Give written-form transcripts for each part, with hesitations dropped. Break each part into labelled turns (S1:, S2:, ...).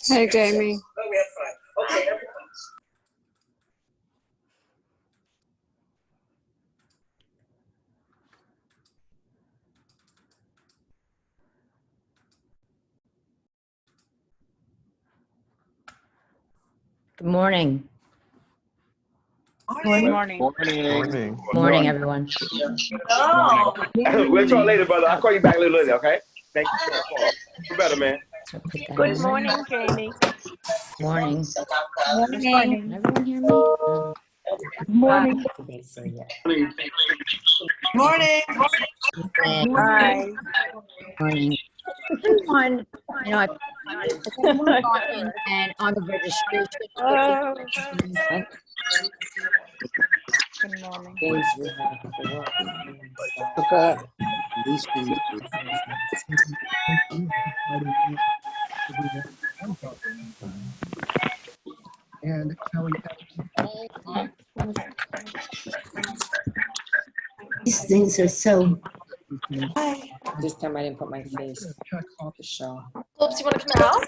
S1: Hey, Jamie.
S2: Oh, we have fun. Okay.
S3: Good morning.
S1: Good morning.
S4: Morning.
S3: Morning, everyone.
S2: Oh. We'll talk later, brother. I'll call you back a little later, okay? Thank you for the call. You're better, man.
S3: So put that
S1: Good
S3: on.
S1: morning, Jamie.
S3: Morning.
S1: Morning.
S3: Can everyone hear me?
S1: Morning.
S3: They say yes.
S2: Morning.
S1: Hi.
S3: Morning. Everyone, you know, I log in and on the registration.
S1: Oh. Good morning.
S3: Days we have for work.
S5: Okay. These things. And these things are so.
S3: This time I didn't put my face to show.
S6: Oops, you want to come out?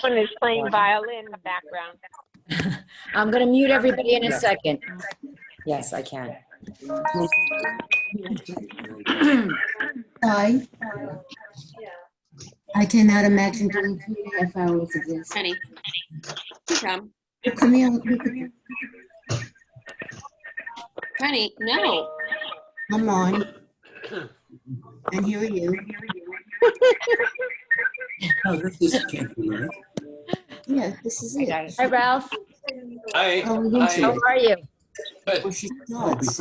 S1: Someone is playing violin in the background.
S3: I'm going to mute everybody in a second. Yes, I can.
S5: I cannot imagine doing 2.5 hours of this.
S6: Honey, come.
S5: Come here.
S6: Honey, no.
S5: I'm on. And here are you. Oh, this can't be right. Yeah, this is it.
S3: Hi, Ralph.
S7: Hi.
S5: Oh,
S3: How are you?
S5: before she starts.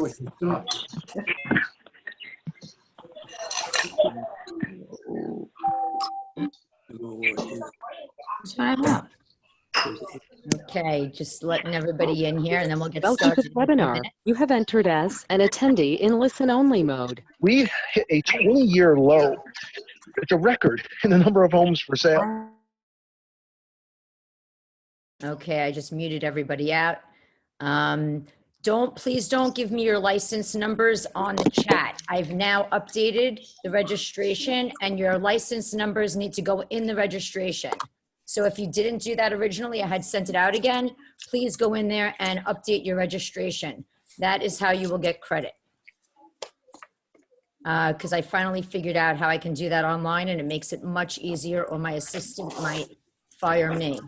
S3: Time up. Okay, just letting everybody in here and then we'll get
S8: Welcome
S3: started.
S8: to this webinar. You have entered as an attendee in listen-only mode.
S4: We hit a 20-year low. It's a record in the number of homes for sale.
S3: Okay, I just muted everybody out. Please don't give me your license numbers on the chat. I've now updated the registration and your license numbers need to go in the registration. So if you didn't do that originally, I had sent it out again. Please go in there and update your registration. That is how you will get credit. Because I finally figured out how I can do that online and it makes it much easier, or my assistant might fire me.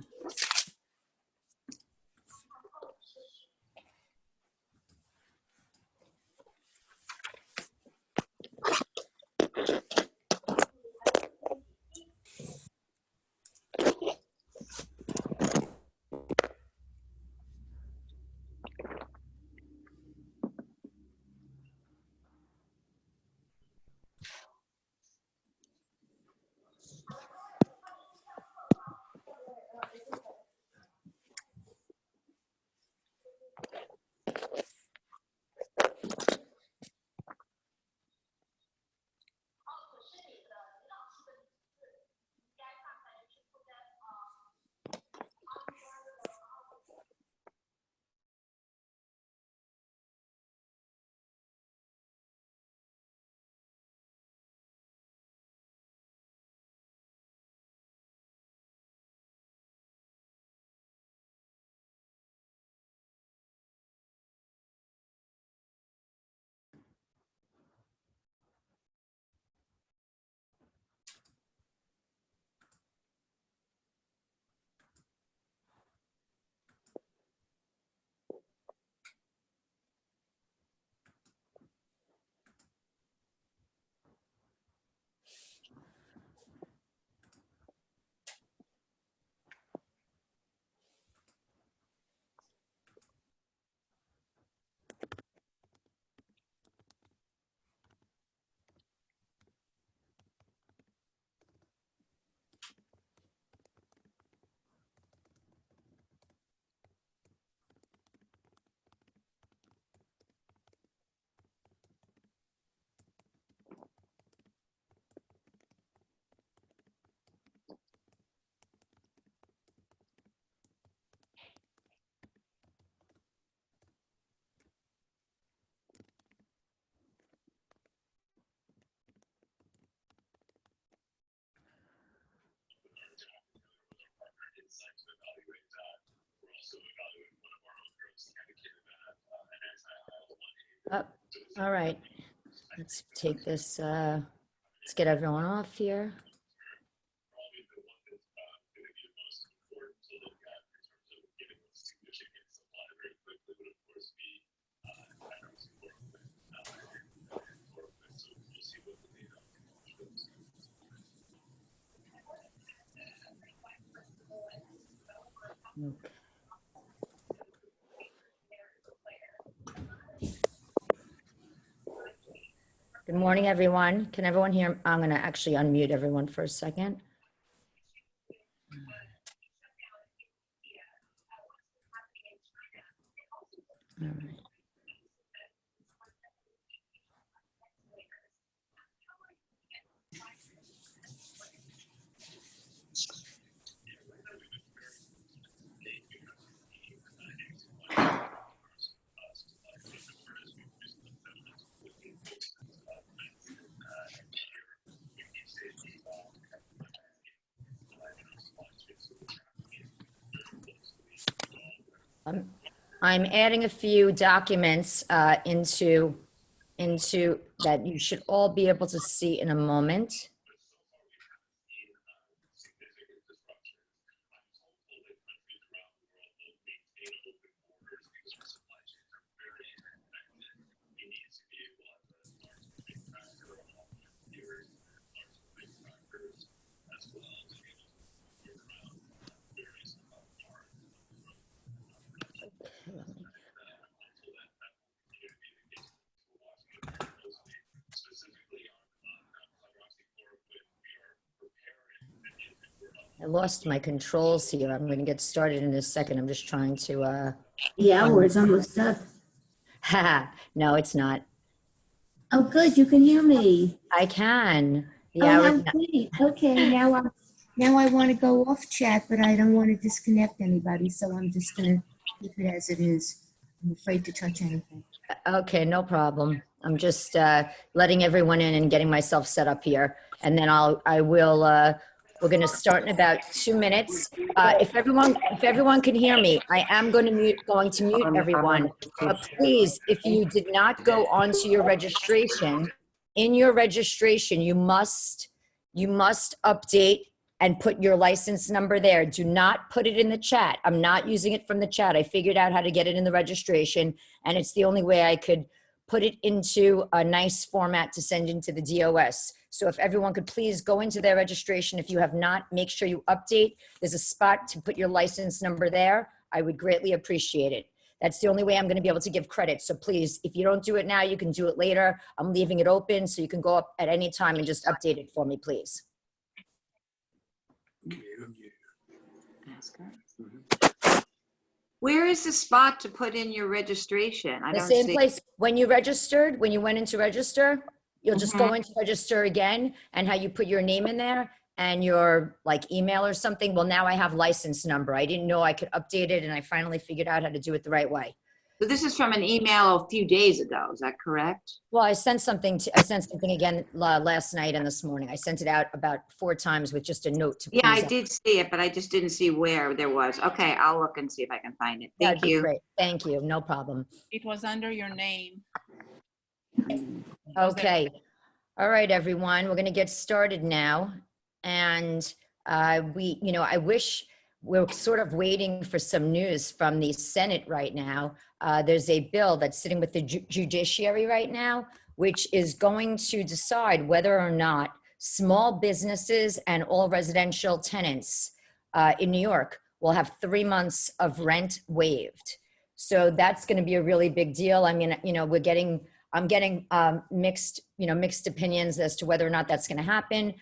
S3: All right, let's take this, let's get everyone off here. Okay. Good morning, everyone. Can everyone hear? I'm going to actually unmute everyone for a second. All right. I'm adding a few documents into that you should all be able to see in a moment. I lost my controls here. I'm going to get started in a second. I'm just trying to.
S7: The hour is almost up.
S3: No, it's not.
S7: Oh, good. You can hear me.
S3: I can. The
S7: Oh,
S3: hour
S7: how
S3: is not.
S7: great. Okay, now I want to go off chat, but I don't want to disconnect anybody, so I'm just going to keep it as it is. I'm afraid to touch anything.
S3: Okay, no problem. I'm just letting everyone in and getting myself set up here, and then I will. We're going to start in about 2 minutes. If everyone can hear me, I am going to mute everyone. But please, if you did not go onto your registration, in your registration, you must update and put your license number there. Do not put it in the chat. I'm not using it from the chat. I figured out how to get it in the registration, and it's the only way I could put it into a nice format to send into the DOS. So if everyone could please go into their registration. If you have not, make sure you update. There's a spot to put your license number there. I would greatly appreciate it. That's the only way I'm going to be able to give credit. So please, if you don't do it now, you can do it later. I'm leaving it open so you can go up at any time and just update it for me, please.
S9: Where is the spot to put in your registration? I
S3: The
S9: don't
S3: same
S9: see.
S3: place when you registered, when you went into register, you'll just go into register again, and how you put your name in there and your like email or something. Well, now I have license number. I didn't know I could update it, and I finally figured out how to do it the right way.
S9: So this is from an email a few days ago. Is that correct?
S3: Well, I sent something again last night and this morning. I sent it out about 4 times with just a note to.
S9: Yeah, I
S3: please
S9: did see it, but I just didn't see where there was. Okay, I'll look and see if I can find it.
S3: That'd
S9: Thank
S3: be
S9: you.
S3: great. Thank you. No problem.
S10: It was under your name.
S3: Okay. All right, everyone. We're going to get started now. And I wish we're sort of waiting for some news from the Senate right now. There's a bill that's sitting with the judiciary right now, which is going to decide whether or not small businesses and all residential tenants in New York will have 3 months of rent waived. So that's going to be a really big deal. I mean, I'm getting mixed opinions as to whether or not that's going to happen.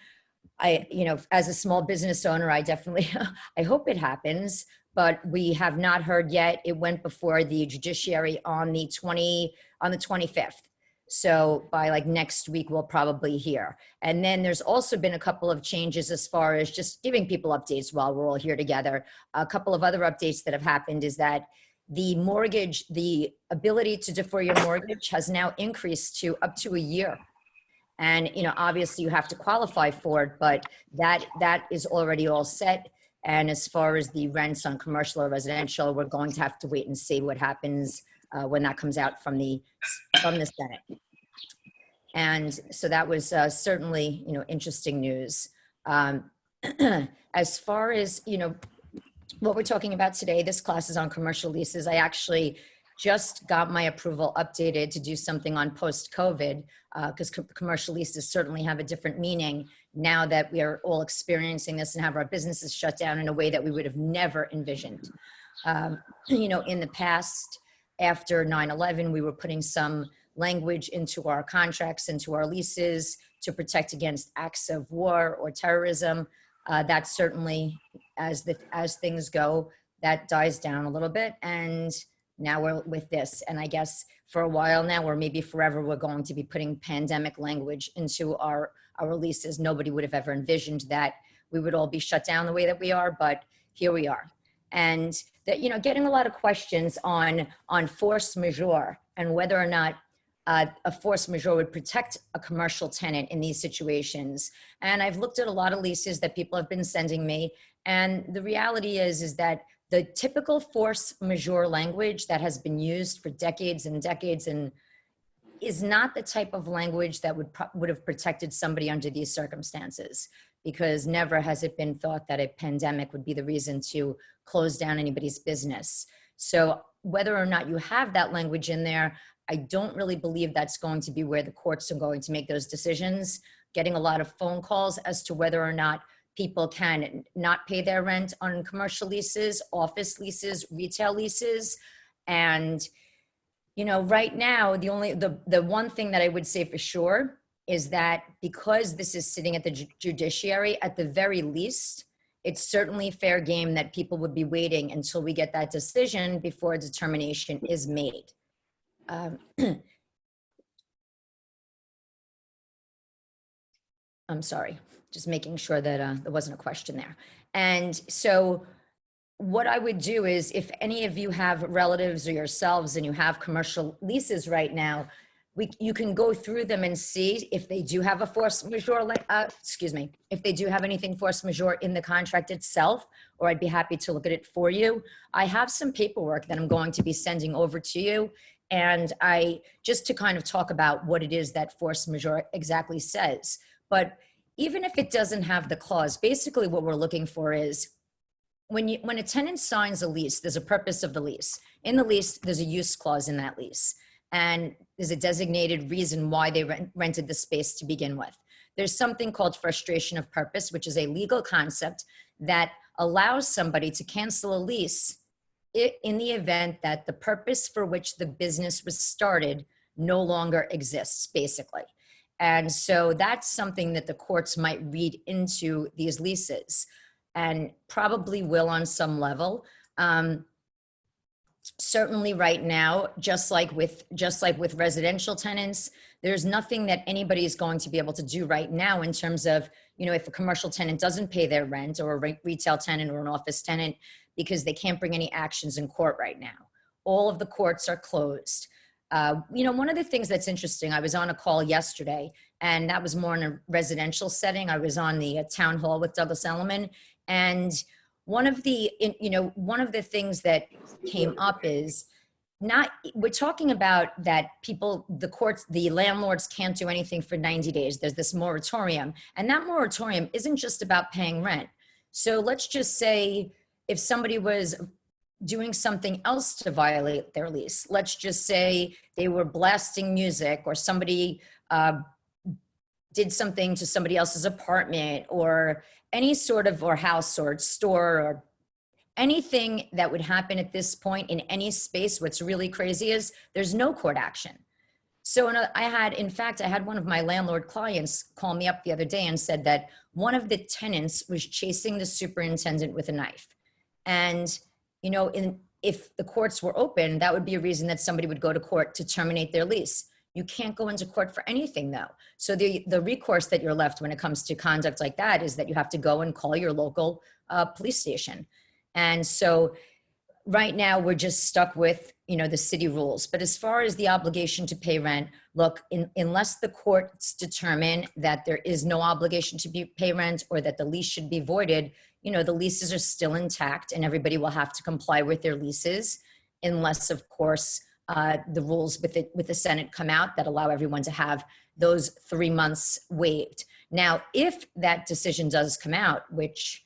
S3: As a small business owner, I definitely, I hope it happens, but we have not heard yet. It went before the judiciary on the 25th. So by like next week, we'll probably hear. And then there's also been a couple of changes as far as just giving people updates while we're all here together. A couple of other updates that have happened is that the mortgage, the ability to defer your mortgage has now increased to up to a year. And, obviously you have to qualify for it, but that is already all set. And as far as the rents on commercial or residential, we're going to have to wait and see what happens when that comes out from the Senate. And so that was certainly, interesting news. As far as, what we're talking about today, this class is on commercial leases. I actually just got my approval updated to do something on post-COVID because commercial leases certainly have a different meaning now that we are all experiencing this and have our businesses shut down in a way that we would have never envisioned. In the past, after 9/11, we were putting some language into our contracts, into our leases to protect against acts of war or terrorism. That certainly, as things go, that dies down a little bit. And now we're with this. And I guess for a while now, or maybe forever, we're going to be putting pandemic language into our leases. Nobody would have ever envisioned that we would all be shut down the way that we are, but here we are. And that, getting a lot of questions on force majeure and whether or not a force majeure would protect a commercial tenant in these situations. And I've looked at a lot of leases that people have been sending me. And the reality is that the typical force majeure language that has been used for decades and decades and is not the type of language that would have protected somebody under these circumstances, because never has it been thought that a pandemic would be the reason to close down anybody's business. So whether or not you have that language in there, I don't really believe that's going to be where the courts are going to make those decisions. Getting a lot of phone calls as to whether or not people can not pay their rent on commercial leases, office leases, retail leases. And, right now, the one thing that I would say for sure is that because this is sitting at the judiciary, at the very least, it's certainly fair game that people would be waiting until we get that decision before a determination is made. I'm sorry, just making sure that there wasn't a question there. And so what I would do is, if any of you have relatives or yourselves and you have commercial leases right now, you can go through them and see if they do have a force majeure, if they do have anything force majeure in the contract itself, or I'd be happy to look at it for you. I have some paperwork that I'm going to be sending over to you. And just to kind of talk about what it is that force majeure exactly says. But even if it doesn't have the clause, basically what we're looking for is when a tenant signs a lease, there's a purpose of the lease. In the lease, there's a use clause in that lease. And there's a designated reason why they rented the space to begin with. There's something called frustration of purpose, which is a legal concept that allows somebody to cancel a lease in the event that the purpose for which the business was started no longer exists, basically. And so that's something that the courts might read into these leases, and probably will on some level. Certainly right now, just like with residential tenants, there's nothing that anybody is going to be able to do right now in terms of, if a commercial tenant doesn't pay their rent, or a retail tenant or an office tenant, because they can't bring any actions in court right now. All of the courts are closed. One of the things that's interesting, I was on a call yesterday, and that was more in a residential setting. I was on the town hall with Douglas Elliman, and one of the things that came up is we're talking about that the landlords can't do anything for 90 days. There's this moratorium, and that moratorium isn't just about paying rent. So let's just say if somebody was doing something else to violate their lease, let's just say they were blasting music, or somebody did something to somebody else's apartment, or any sort of, or house or store, or anything that would happen at this point in any space. What's really crazy is there's no court action. So I had one of my landlord clients call me up the other day and said that one of the tenants was chasing the superintendent with a knife. And, if the courts were open, that would be a reason that somebody would go to court to terminate their lease. You can't go into court for anything, though. So the recourse that you're left when it comes to conduct like that is that you have to go and call your local police station. And so right now we're just stuck with, the city rules. But as far as the obligation to pay rent, look, unless the courts determine that there is no obligation to pay rent, or that the lease should be voided, the leases are still intact and everybody will have to comply with their leases unless, of course, the rules with the Senate come out that allow everyone to have those 3 months waived. Now, if that decision does come out, which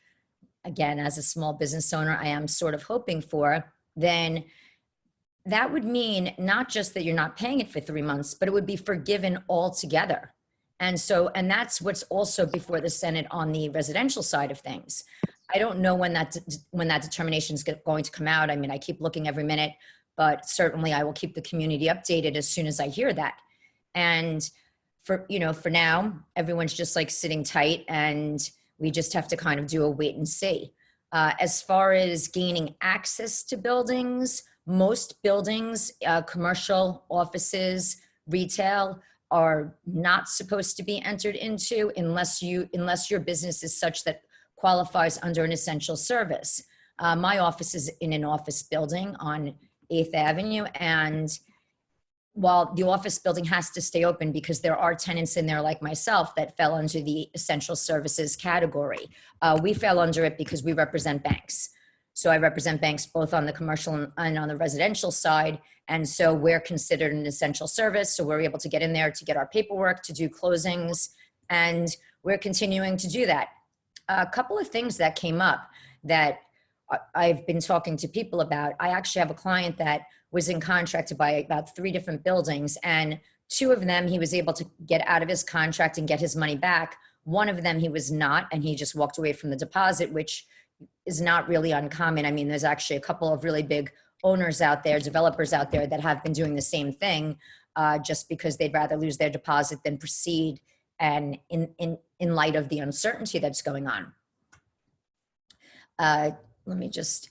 S3: again, as a small business owner, I am sort of hoping for, then that would mean not just that you're not paying it for 3 months, but it would be forgiven altogether. And that's what's also before the Senate on the residential side of things. I don't know when that determination is going to come out. I mean, I keep looking every minute, but certainly I will keep the community updated as soon as I hear that. And for now, everyone's just like sitting tight, and we just have to kind of do a wait and see. As far as gaining access to buildings, most buildings, commercial, offices, retail, are not supposed to be entered into unless your business is such that qualifies under an essential service. My office is in an office building on 8th Avenue, and while the office building has to stay open because there are tenants in there like myself that fell under the essential services category, we fell under it because we represent banks. So I represent banks both on the commercial and on the residential side. And so we're considered an essential service. So we're able to get in there to get our paperwork, to do closings, and we're continuing to do that. A couple of things that came up that I've been talking to people about. I actually have a client that was in contract to buy about 3 different buildings, and 2 of them he was able to get out of his contract and get his money back. 1 of them he was not, and he just walked away from the deposit, which is not really uncommon. I mean, there's actually a couple of really big owners out there, developers out there that have been doing the same thing, just because they'd rather lose their deposit than proceed, and in light of the uncertainty that's going on. Let me just,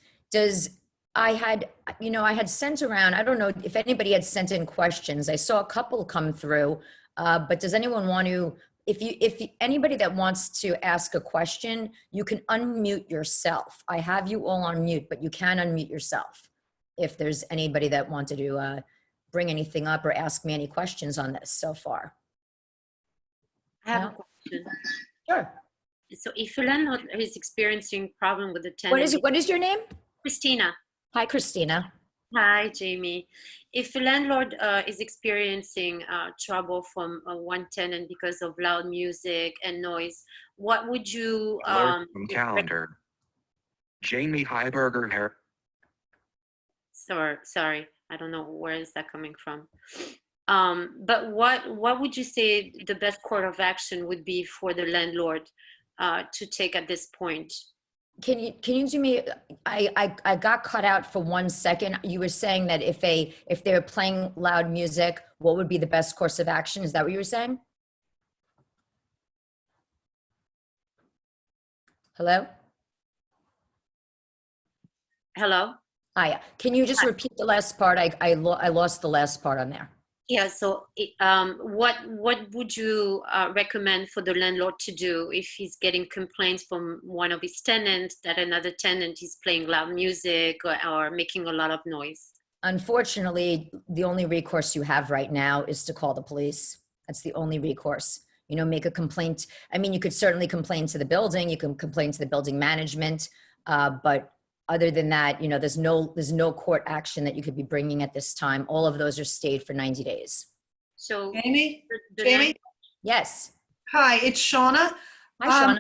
S3: I had sent around, I don't know if anybody had sent in questions. I saw a couple come through, but does anyone want to, if anybody that wants to ask a question, you can unmute yourself. I have you all on mute, but you can unmute yourself if there's anybody that wanted to bring anything up or ask me any questions on this so far.
S6: I have
S3: No?
S6: a question.
S3: Sure.
S6: So if a landlord is experiencing problem with the tenant.
S3: What is your name?
S6: Christina.
S3: Hi, Christina.
S6: Hi, Jamie. If a landlord is experiencing trouble from one tenant because of loud music and noise, what would you
S11: Alert from calendar. Jamie Heiberger here.
S6: Sorry, I don't know where is that coming from. But what would you say the best course of action would be for the landlord to take at this point?
S3: Can you do me, I got cut out for 1 second. You were saying that if they're playing loud music, what would be the best course of action? Is that what you were saying? Hello?
S6: Hello?
S3: Hi, can you just repeat the last part? I lost the last part on there.
S6: Yeah, so what would you recommend for the landlord to do if he's getting complaints from one of his tenants that another tenant is playing loud music or making a lot of noise?
S3: Unfortunately, the only recourse you have right now is to call the police. That's the only recourse. Make a complaint. I mean, you could certainly complain to the building. You can complain to the building management, but other than that, there's no court action that you could be bringing at this time. All of those are stayed for 90 days.
S6: So
S12: Jamie? Jamie?
S3: Yes.
S12: Hi, it's Shauna.
S3: Hi, Shauna.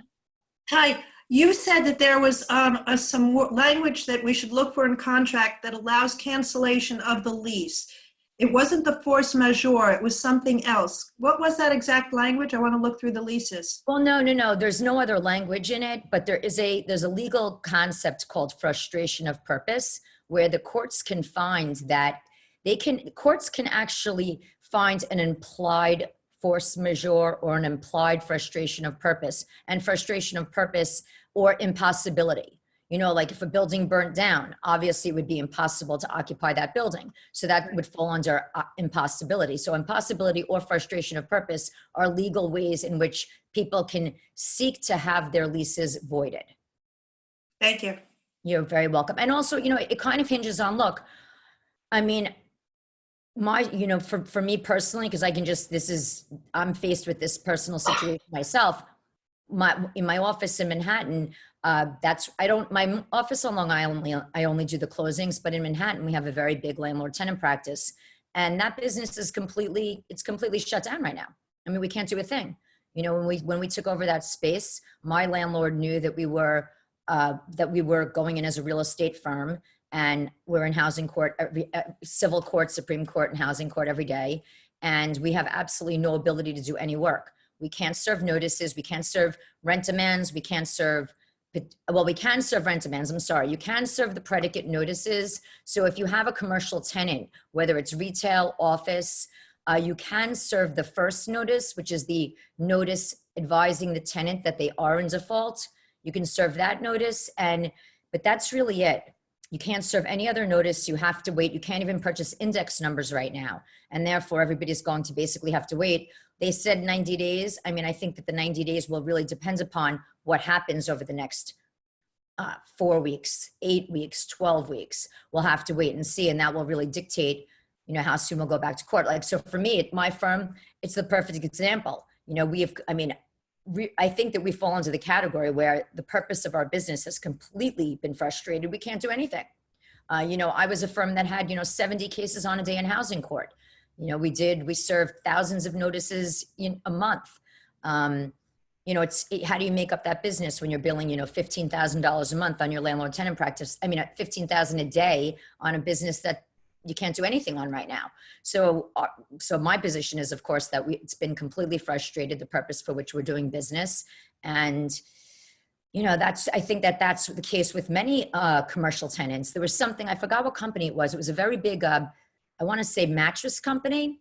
S12: Hi. You said that there was some language that we should look for in contract that allows cancellation of the lease. It wasn't the force majeure, it was something else. What was that exact language? I want to look through the leases.
S3: Well, no. There's no other language in it, but there's a legal concept called frustration of purpose, where the courts can find that courts can actually find an implied force majeure or an implied frustration of purpose, and frustration of purpose or impossibility. Like if a building burnt down, obviously it would be impossible to occupy that building. So that would fall under impossibility. So impossibility or frustration of purpose are legal ways in which people can seek to have their leases voided.
S12: Thank you.
S3: You're very welcome. And also, it kind of hinges on, look, I mean, for me personally, because I'm faced with this personal situation myself. In my office in Manhattan, My office on Long Island, I only do the closings, but in Manhattan, we have a very big landlord-tenant practice. And that business is completely shut down right now. I mean, we can't do a thing. You know, when we took over that space, my landlord knew that we were going in as a real estate firm, and we're in housing court, civil court, Supreme Court, and housing court every day. And we have absolutely no ability to do any work. We can't serve notices. We can't serve rent demands. We can't serve, well, we can serve rent demands. I'm sorry. You can serve the predicate notices. So if you have a commercial tenant, whether it's retail, office, you can serve the first notice, which is the notice advising the tenant that they are in default. You can serve that notice, but that's really it. You can't serve any other notice. You have to wait. You can't even purchase index numbers right now. And therefore, everybody's going to basically have to wait. They said 90 days. I mean, I think that the 90 days will really depend upon what happens over the next 4 weeks, 8 weeks, 12 weeks. We'll have to wait and see. And that will really dictate, you know, how soon we'll go back to court. Like, so for me, at my firm, it's the perfect example. You know, I think that we fall into the category where the purpose of our business has completely been frustrated. We can't do anything. You know, I was a firm that had, 70 cases on a day in housing court. You know, we served thousands of notices in a month. You know, how do you make up that business when you're billing, $15,000 a month on your landlord-tenant practice? I mean, $15,000 a day on a business that you can't do anything on right now. So my position is, of course, that it's been completely frustrated, the purpose for which we're doing business. And, I think that's the case with many commercial tenants. There was something, I forgot what company it was. It was a very big, I want to say mattress company.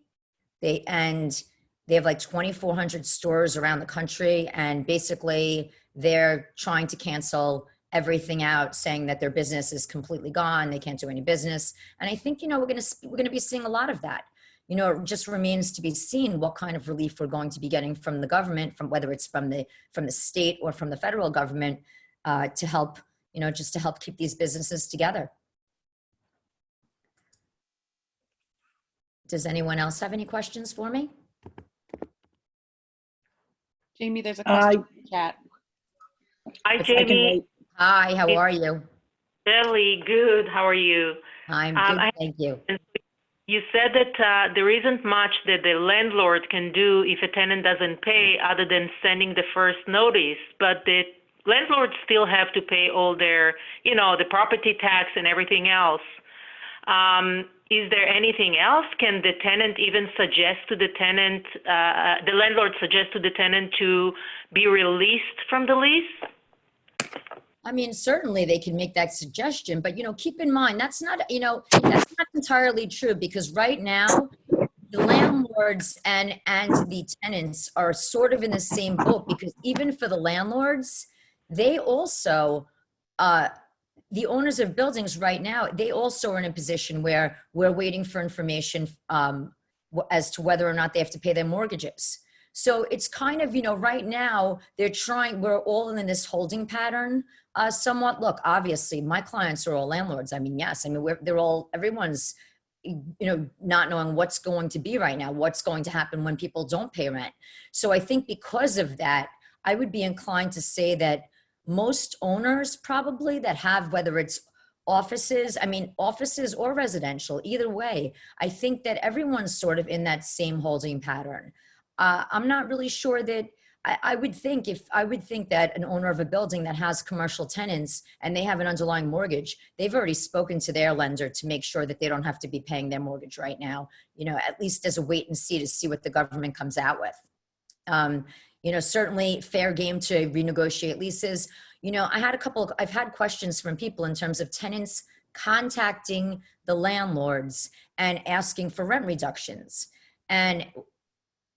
S3: They have like 2,400 stores around the country. And basically they're trying to cancel everything out, saying that their business is completely gone. They can't do any business. And I think, we're going to be seeing a lot of that. It just remains to be seen what kind of relief we're going to be getting from the government, from whether it's from the state or from the federal government, to help, just to help keep these businesses together. Does anyone else have any questions for me?
S10: Jamie, there's a question in the chat.
S13: Hi, Jamie.
S3: Hi, how are you?
S13: Really good. How are you?
S3: I'm good, thank you.
S13: You said that there isn't much that the landlord can do if a tenant doesn't pay other than sending the first notice, but the landlords still have to pay all their, the property tax and everything else. Is there anything else? Can the tenant even suggest to the tenant, the landlord suggest to the tenant to be released from the lease?
S3: I mean, certainly they can make that suggestion, but, keep in mind, that's not entirely true, because right now the landlords and the tenants are sort of in the same boat, because even for the landlords, they also, the owners of buildings right now, they also are in a position where we're waiting for information as to whether or not they have to pay their mortgages. So it's kind of, right now we're all in this holding pattern somewhat. Look, obviously my clients are all landlords. I mean, yes, everyone's, not knowing what's going to be right now, what's going to happen when people don't pay rent. So I think because of that, I would be inclined to say that most owners probably that have, whether it's offices or residential, either way, I think that everyone's sort of in that same holding pattern. I'm not really sure that I would think that an owner of a building that has commercial tenants and they have an underlying mortgage, they've already spoken to their lender to make sure that they don't have to be paying their mortgage right now, at least as a wait and see to see what the government comes out with. Certainly fair game to renegotiate leases. I've had questions from people in terms of tenants contacting the landlords and asking for rent reductions. And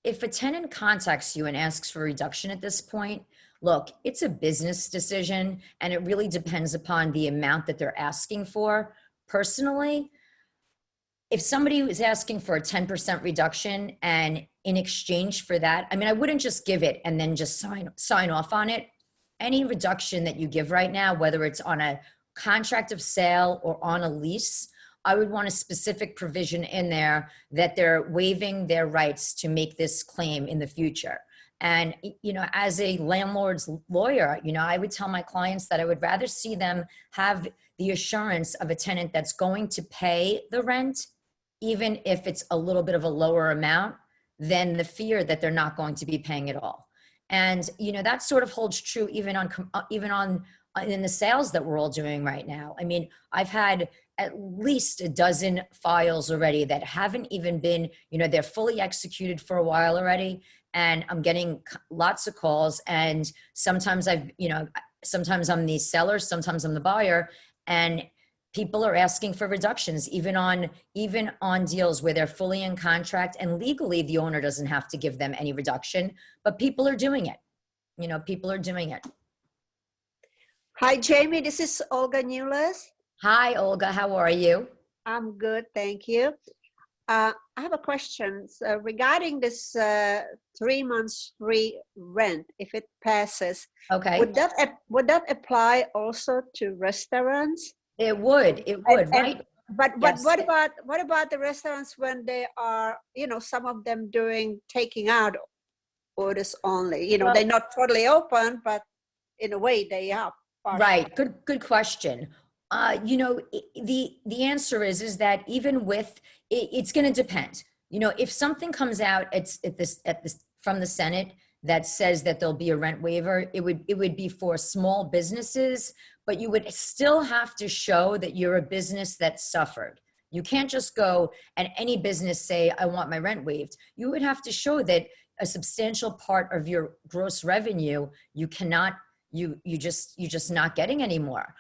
S3: if a tenant contacts you and asks for a reduction at this point, look, it's a business decision and it really depends upon the amount that they're asking for. Personally, if somebody was asking for a 10% reduction and in exchange for that, I wouldn't just give it and then just sign off on it. Any reduction that you give right now, whether it's on a contract of sale or on a lease, I would want a specific provision in there that they're waiving their rights to make this claim in the future. And, you know, as a landlord's lawyer, you know, I would tell my clients that I would rather see them have the assurance of a tenant that's going to pay the rent, even if it's a little bit of a lower amount, than the fear that they're not going to be paying at all. And, you know, that sort of holds true even on in the sales that we're all doing right now. I mean, I've had at least a dozen files already that haven't even been, you know, they're fully executed for a while already. And I'm getting lots of calls, and sometimes sometimes I'm the seller, sometimes I'm the buyer, and people are asking for reductions, even on deals where they're fully in contract, and legally the owner doesn't have to give them any reduction, but people are doing it. You know, people are doing it.
S14: Hi, Jamie. This is Olga Newless.
S3: Hi, Olga. How are you?
S14: I'm good, thank you. I have a question regarding this 3 months free rent. If it passes,
S3: okay,
S14: would that apply also to restaurants?
S3: It would, right?
S14: But
S3: Yes.
S14: what about the restaurants when they are, you know, some of them doing taking out orders only? You know,
S3: Well,
S14: they're not totally open, but in a way they are. Partially.
S3: Right. Good question. You know, the answer is that even with it's going to depend. You know, if something comes out from the Senate that says that there'll be a rent waiver, it would be for small businesses, but you would still have to show that you're a business that suffered. You can't just go and any business say, I want my rent waived. You would have to show that a substantial part of your gross revenue, you're just not getting anymore.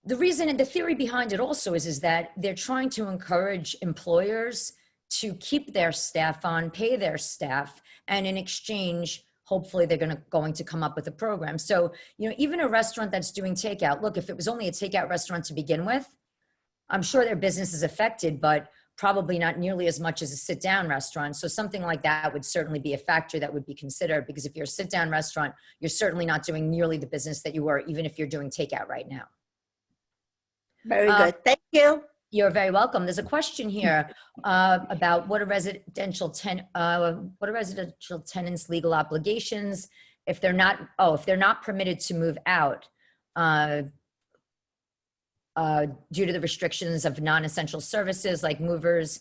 S3: The reason and the theory behind it also is that they're trying to encourage employers to keep their staff on, pay their staff, and in exchange, hopefully they're going to come up with a program. So, you know, even a restaurant that's doing takeout, look, if it was only a takeout restaurant to begin with, I'm sure their business is affected, but probably not nearly as much as a sit-down restaurant. So something like that would certainly be a factor that would be considered, because if you're a sit-down restaurant, you're certainly not doing nearly the business that you were, even if you're doing takeout right now.
S14: Very good. Thank you.
S3: You're very welcome. There's a question here about what are residential tenants' legal obligations if they're not permitted to move out due to the restrictions of non-essential services like movers,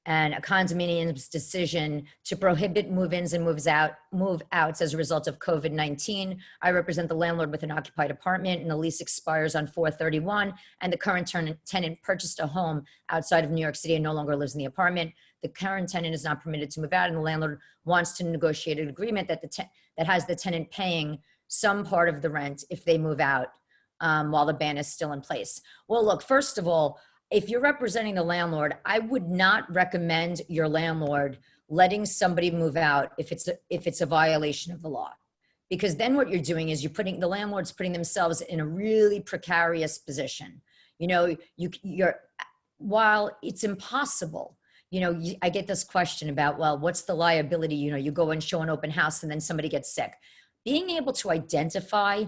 S3: and a condominium's decision to prohibit move-ins and move-outs as a result of COVID-19. I represent the landlord with an occupied apartment, and the lease expires on 4/31, and the current tenant purchased a home outside of New York City and no longer lives in the apartment. The current tenant is not permitted to move out, and the landlord wants to negotiate an agreement that has the tenant paying some part of the rent if they move out while the ban is still in place. Well, look, first of all, if you're representing the landlord, I would not recommend your landlord letting somebody move out if it's a violation of the law, because then what you're doing is the landlord's putting themselves in a really precarious position. You know, while it's impossible, you know, I get this question about, well, what's the liability? You know, you go and show an open house and then somebody gets sick. Being able to identify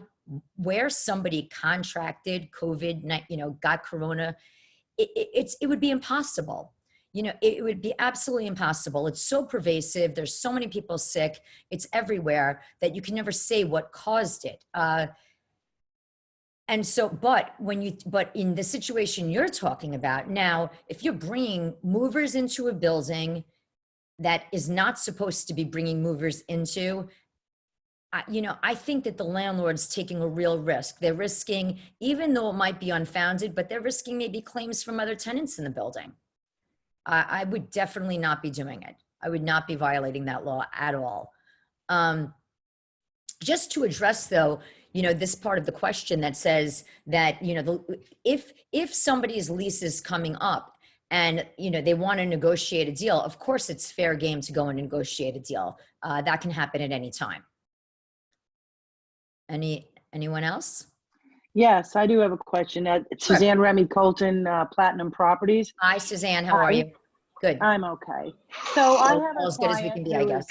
S3: where somebody contracted COVID, you know, got corona, it would be impossible. You know, it would be absolutely impossible. It's so pervasive. There's so many people sick. It's everywhere that you can never say what caused it. And so, but in the situation you're talking about now, if you're bringing movers into a building that is not supposed to be bringing movers into, you know, I think that the landlord's taking a real risk. They're risking, even though it might be unfounded, but they're risking maybe claims from other tenants in the building. I would definitely not be doing it. I would not be violating that law at all. Just to address though, you know, this part of the question that says that, you know, if somebody's lease is coming up and, you know, they want to negotiate a deal, of course it's fair game to go and negotiate a deal. That can happen at any time. Anyone else?
S15: Yes, I do have a question. Suzanne Remy Colton, Platinum Properties.
S3: Hi, Suzanne. How are you? Good.
S15: I'm okay. So I have
S3: as good as we can be, I guess.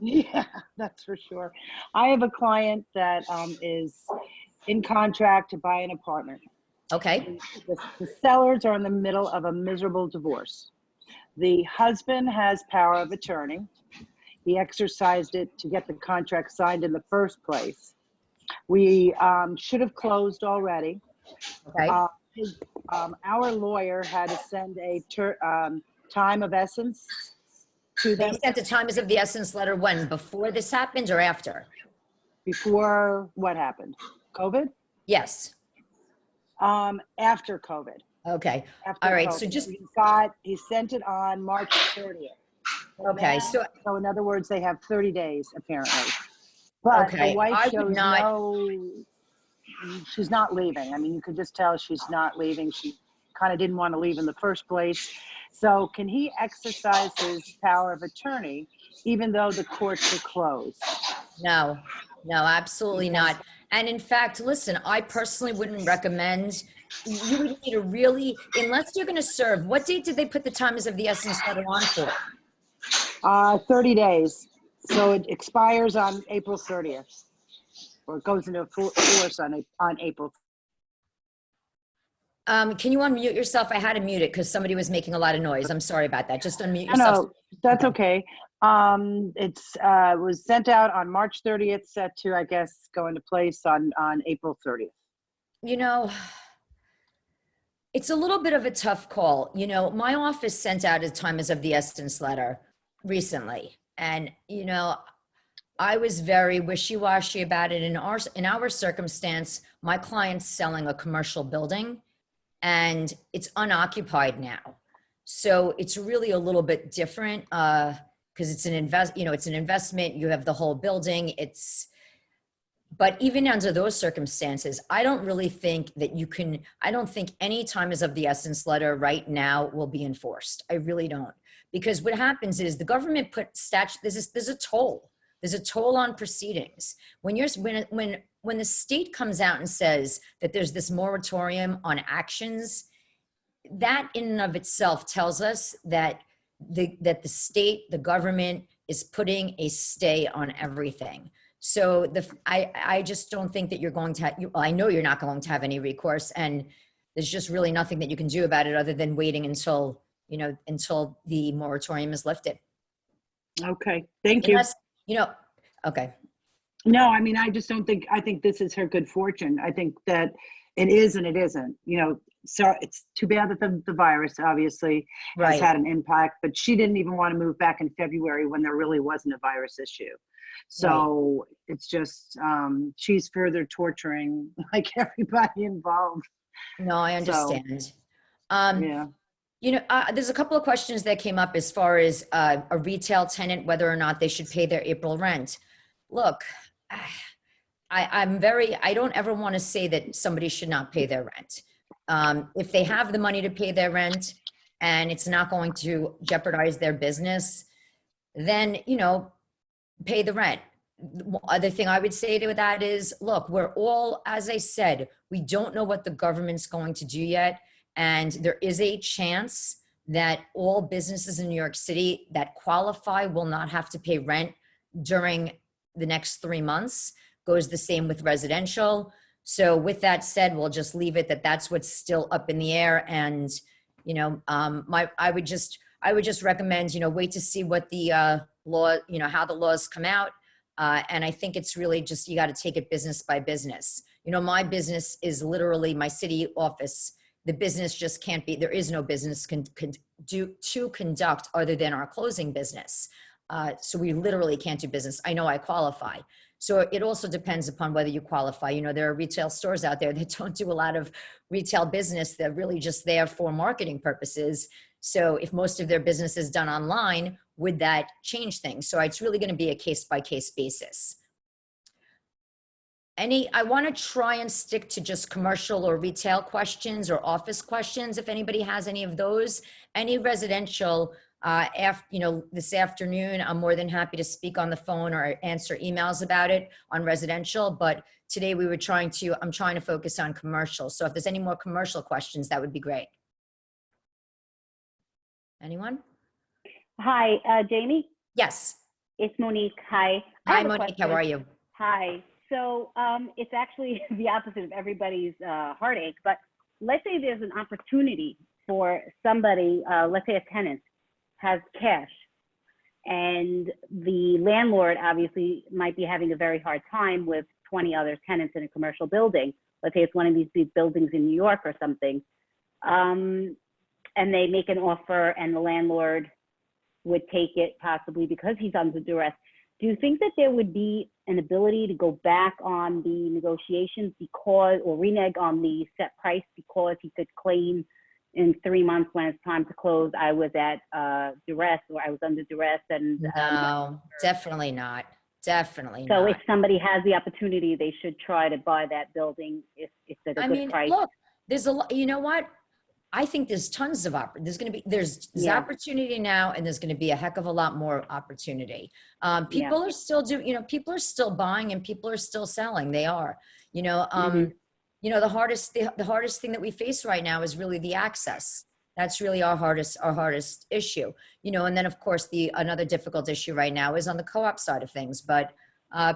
S15: Yeah, that's for sure. I have a client that is in contract to buy an apartment.
S3: Okay.
S15: The sellers are in the middle of a miserable divorce. The husband has power of attorney. He exercised it to get the contract signed in the first place. We should have closed already.
S3: Okay.
S15: Our lawyer had to send a time of essence to
S3: They
S15: them
S3: sent the time is of the essence letter when? Before this happened or after?
S15: before what happened? COVID?
S3: Yes.
S15: After COVID.
S3: Okay.
S15: After
S3: All right.
S15: COVID.
S3: So just,
S15: He sent it on March 30th.
S3: okay.
S15: Now- so in other words, they have 30 days apparently. But
S3: Okay,
S15: the wife
S3: I would
S15: shows
S3: not-
S15: she's not leaving. I mean, you could just tell she's not leaving. She kind of didn't want to leave in the first place. So can he exercise his power of attorney even though the courts are closed?
S3: no, absolutely not. And in fact, listen, I personally wouldn't recommend, you would need to really, unless you're going to serve, what date did they put the times of the essence letter on for?
S15: 30 days. So it expires on April 30th, or it goes into force on April.
S3: Can you unmute yourself? I had to mute it because somebody was making a lot of noise. I'm sorry about that. Just unmute yourself.
S15: No, that's okay. It's was sent out on March 30th, set to, I guess, go into place on April 30th.
S3: You know, it's a little bit of a tough call. You know, my office sent out a time is of the essence letter recently. And, you know, I was very wishy-washy about it. In our circumstance, my client's selling a commercial building and it's unoccupied now. So it's really a little bit different because it's an investment. You have the whole building. But even under those circumstances, I don't really think that I don't think any time is of the essence letter right now will be enforced. I really don't. Because what happens is the government put there's a toll. There's a toll on proceedings. When the state comes out and says that there's this moratorium on actions, that in and of itself tells us that the state, the government is putting a stay on everything. So I just don't think that you're going to I know you're not going to have any recourse, and there's just really nothing that you can do about it other than waiting until the moratorium is lifted.
S15: Okay, thank you.
S3: Okay.
S15: No, I mean, I just don't think, I think this is her good fortune. I think that it is and it isn't, so it's too bad that the virus obviously has had an impact, but she didn't even want to move back in February when there really wasn't a virus issue. So it's just, she's further torturing like everybody involved.
S3: No, I understand.
S15: Yeah.
S3: There's a couple of questions that came up as far as a retail tenant, whether or not they should pay their April rent. Look, I don't ever want to say that somebody should not pay their rent. If they have the money to pay their rent and it's not going to jeopardize their business, then, pay the rent. The other thing I would say to that is, look, we're all, as I said, we don't know what the government's going to do yet. And there is a chance that all businesses in New York City that qualify will not have to pay rent during the next 3 months. Goes the same with residential. So with that said, we'll just leave it that's what's still up in the air. And, I would just recommend, wait to see what the law, how the laws come out. And I think it's really just, you got to take it business by business. My business is literally my city office. The business just can't be, there is no business to conduct other than our closing business. So we literally can't do business. I know I qualify. So it also depends upon whether you qualify. There are retail stores out there that don't do a lot of retail business. They're really just there for marketing purposes. So if most of their business is done online, would that change things? So it's really going to be a case-by-case basis. I want to try and stick to just commercial or retail questions or office questions. If anybody has any of those, any residential, this afternoon, I'm more than happy to speak on the phone or answer emails about it on residential. But today I'm trying to focus on commercial. So if there's any more commercial questions, that would be great. Anyone?
S16: Hi, Jamie?
S3: Yes.
S16: It's Monique. Hi.
S3: Hi, Monique. How are you?
S16: Hi. So it's actually the opposite of everybody's heartache, but let's say there's an opportunity for somebody, let's say a tenant has cash And the landlord obviously might be having a very hard time with 20 other tenants in a commercial building. Let's say it's one of these big buildings in New York or something. And they make an offer and the landlord would take it possibly because he's under duress. Do you think that there would be an ability to go back on the negotiations because, or renege on the set price because he could claim in 3 months when it's time to close, I was at duress or I was under duress? And
S3: No, definitely not. Definitely
S16: so
S3: not.
S16: if somebody has the opportunity, they should try to buy that building if it's at a good price.
S3: Look, there's a lot, you know what? I think there's tons of there's
S16: Yeah.
S3: opportunity now, and there's going to be a heck of a lot more opportunity. People are still people are still buying and people are still selling. They are, the hardest thing that we face right now is really the access. That's really our hardest issue, and then of course another difficult issue right now is on the co-op side of things, but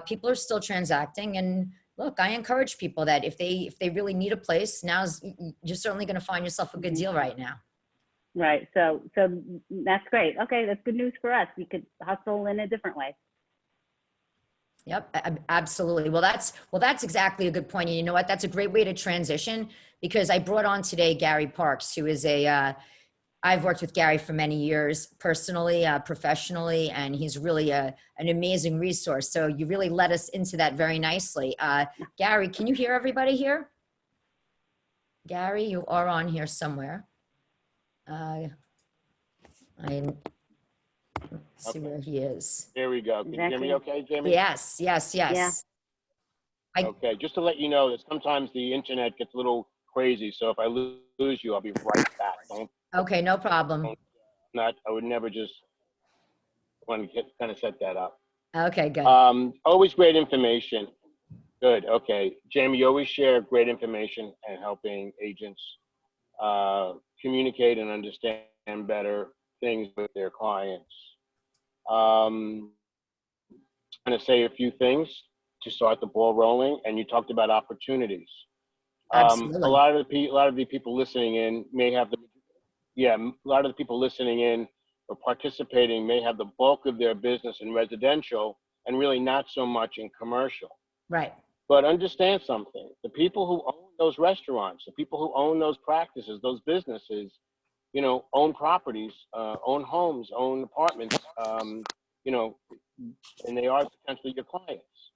S3: people are still transacting. And look, I encourage people that if they really need a place, you're certainly going to find yourself a good deal right now.
S16: Right. So that's great. Okay. That's good news for us. We could hustle in a different way.
S3: Yep, absolutely. Well, that's exactly a good point. And you know what? That's a great way to transition, because I brought on today Gary Parks, who is I've worked with Gary for many years, personally, professionally, and he's really an amazing resource. So you really led us into that very nicely. Gary, can you hear everybody here? Gary, you are on here somewhere. Let's see where he is.
S17: There we go. Can you hear me okay, Jamie?
S3: Yes.
S16: Yeah.
S17: Okay, just to let you know that sometimes the internet gets a little crazy, so if I lose you, I'll be right back.
S3: Okay, no problem.
S17: I would never just want to kind of set that up.
S3: Okay, good.
S17: Always great information. Good, okay. Jamie, you always share great information and helping agents communicate and understand better things with their clients. I'm going to say a few things to start the ball rolling, and you talked about opportunities.
S3: Absolutely.
S17: A lot of the people listening in may have a lot of the people listening in or participating may have the bulk of their business in residential and really not so much in commercial.
S3: Right.
S17: But understand something: the people who own those restaurants, the people who own those practices, those businesses, own properties, own homes, own apartments, and they are potentially your clients.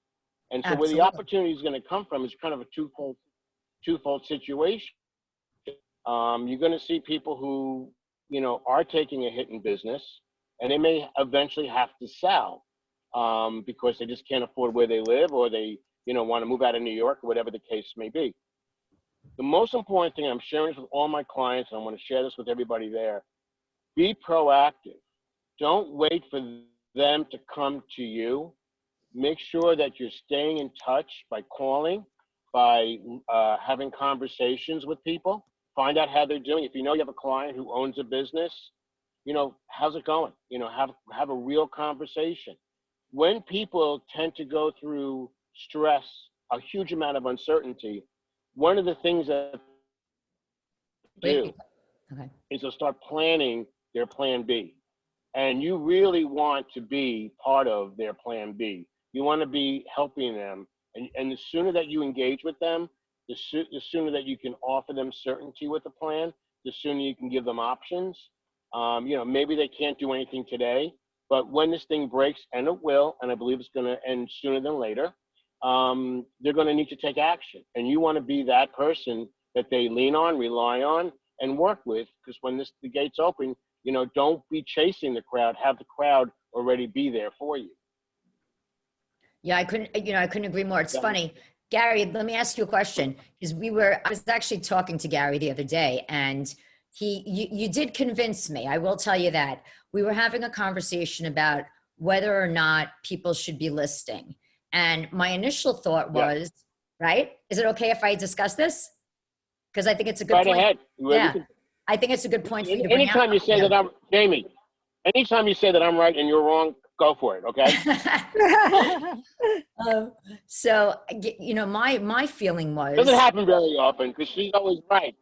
S17: And so where the opportunity is going to come from is kind of a twofold situation. You're going to see people who, are taking a hit in business, and they may eventually have to sell because they just can't afford where they live, or they, want to move out of New York, or whatever the case may be. The most important thing, I'm sharing this with all my clients, and I want to share this with everybody there: be proactive. Don't wait for them to come to you. Make sure that you're staying in touch by calling, by having conversations with people. Find out how they're doing. If you know you have a client who owns a business, how's it going? Have a real conversation. When people tend to go through stress, a huge amount of uncertainty, one of the things that they do is they'll start planning their plan B. And you really want to be part of their plan B. You want to be helping them. And the sooner that you engage with them, the sooner that you can offer them certainty with the plan, the sooner you can give them options. Maybe they can't do anything today, but when this thing breaks, and it will, and I believe it's going to end sooner than later, they're going to need to take action. And you want to be that person that they lean on, rely on, and work with, because when the gates open, don't be chasing the crowd. Have the crowd already be there for you.
S3: Yeah, I couldn't agree more. It's funny. Gary, let me ask you a question, because I was actually talking to Gary the other day, and you did convince me. I will tell you that. We were having a conversation about whether or not people should be listing. And my initial thought was, right? Is it okay if I discuss this? Because I think it's a good point.
S17: Right ahead.
S3: Yeah, I think it's a good point for you to bring
S17: anytime
S3: out.
S17: You say that Jamie, anytime you say that I'm right and you're wrong, go for it, okay?
S3: So, my feeling was...
S17: Doesn't happen very often because she's always right.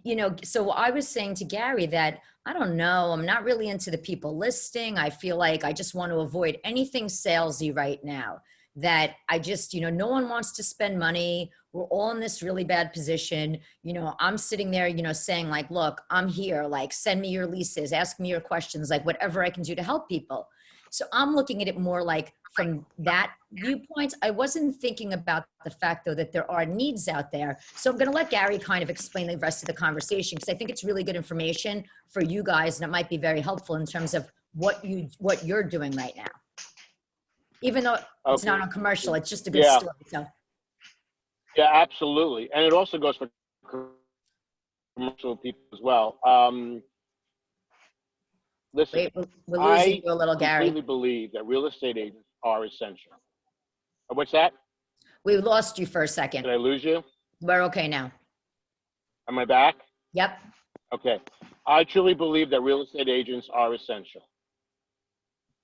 S3: you know, so I was saying to Gary that I don't know, I'm not really into the people listing. I feel like I just want to avoid anything salesy right now. That I just, you know, no one wants to spend money. We're all in this really bad position. You know, I'm sitting there, you know, saying like, look, I'm here, like, send me your leases, ask me your questions, like whatever I can do to help people. So I'm looking at it more like from that viewpoint. I wasn't thinking about the fact though that there are needs out there. So I'm going to let Gary kind of explain the rest of the conversation because I think it's really good information for you guys and it might be very helpful in terms of what you're doing right now. Even though it's not on commercial, it's just a good story. So.
S17: Yeah, absolutely. And it also goes for commercial people as well. Listen,
S3: wait, we're losing you a little, Gary.
S17: I completely believe that real estate agents are essential. What's that?
S3: We lost you for a second.
S17: Did I lose you?
S3: We're okay now.
S17: Am I back?
S3: Yep.
S17: Okay. I truly believe that real estate agents are essential.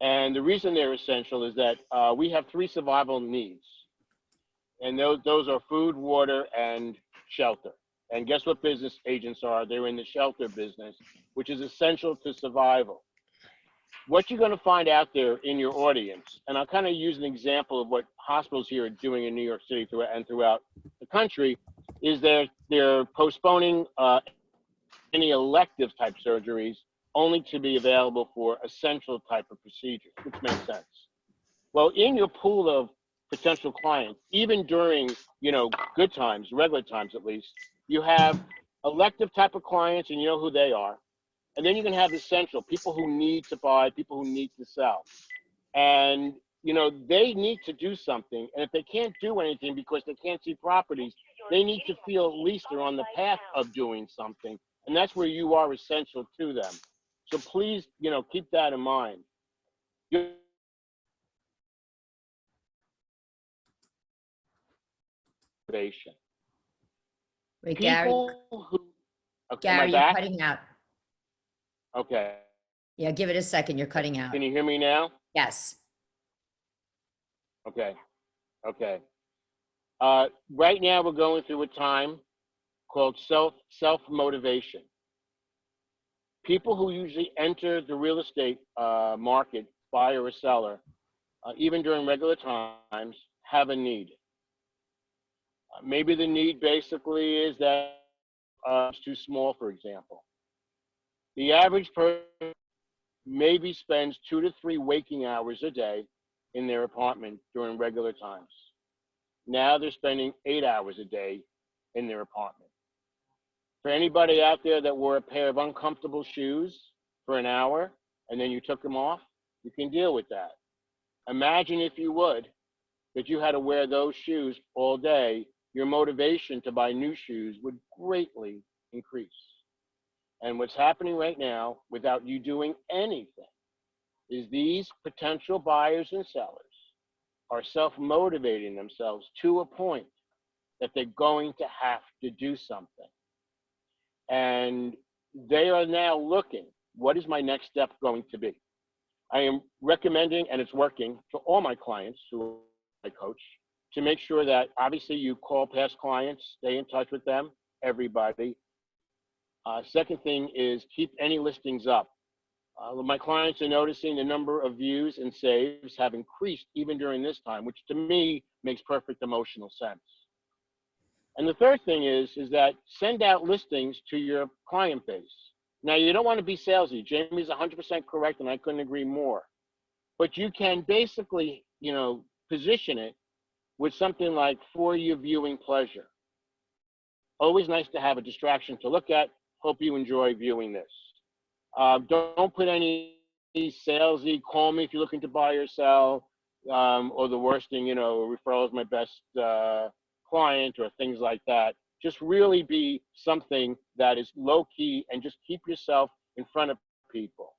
S17: And the reason they're essential is that we have 3 survival needs. And those are food, water, and shelter. And guess what business agents are? They're in the shelter business, which is essential to survival. What you're going to find out there in your audience, and I'll kind of use an example of what hospitals here are doing in New York City and throughout the country, is they're postponing any elective type surgeries only to be available for essential type of procedures, which makes sense. Well, in your pool of potential clients, even during, you know, good times, regular times at least, you have elective type of clients and you know who they are. And then you can have essential, people who need to buy, people who need to sell. And, you know, they need to do something. And if they can't do anything because they can't see properties, they need to feel at least they're on the path of doing something. And that's where you are essential to them. So please, you know, keep that in mind. Motivation.
S3: Wait, Gary.
S17: Okay,
S3: Gary, you're cutting out.
S17: Okay.
S3: Yeah, give it a second. You're cutting out.
S17: Can you hear me now?
S3: Yes.
S17: Okay. Okay. Right now we're going through a time called self-motivation. People who usually enter the real estate market, buyer or seller, even during regular times, have a need. Maybe the need basically is that it's too small, for example. The average person maybe spends 2 to 3 waking hours a day in their apartment during regular times. Now they're spending 8 hours a day in their apartment. For anybody out there that wore a pair of uncomfortable shoes for an hour and then you took them off, you can deal with that. Imagine, if you would, that you had to wear those shoes all day. Your motivation to buy new shoes would greatly increase. And what's happening right now, without you doing anything, is these potential buyers and sellers are self-motivating themselves to a point that they're going to have to do something. And they are now looking, what is my next step going to be? I am recommending, and it's working, to all my clients who I coach, to make sure that obviously you call past clients, stay in touch with them, everybody. Second thing is keep any listings up. My clients are noticing the number of views and saves have increased even during this time, which to me makes perfect emotional sense. And the third thing is that send out listings to your client base. Now, you don't want to be salesy. Jamie's 100% correct, and I couldn't agree more. But you can basically, you know, position it with something like for your viewing pleasure. Always nice to have a distraction to look at. Hope you enjoy viewing this. Don't put any salesy, call me if you're looking to buy or sell, or the worst thing, you know, referral is my best client or things like that. Just really be something that is low key and just keep yourself in front of people.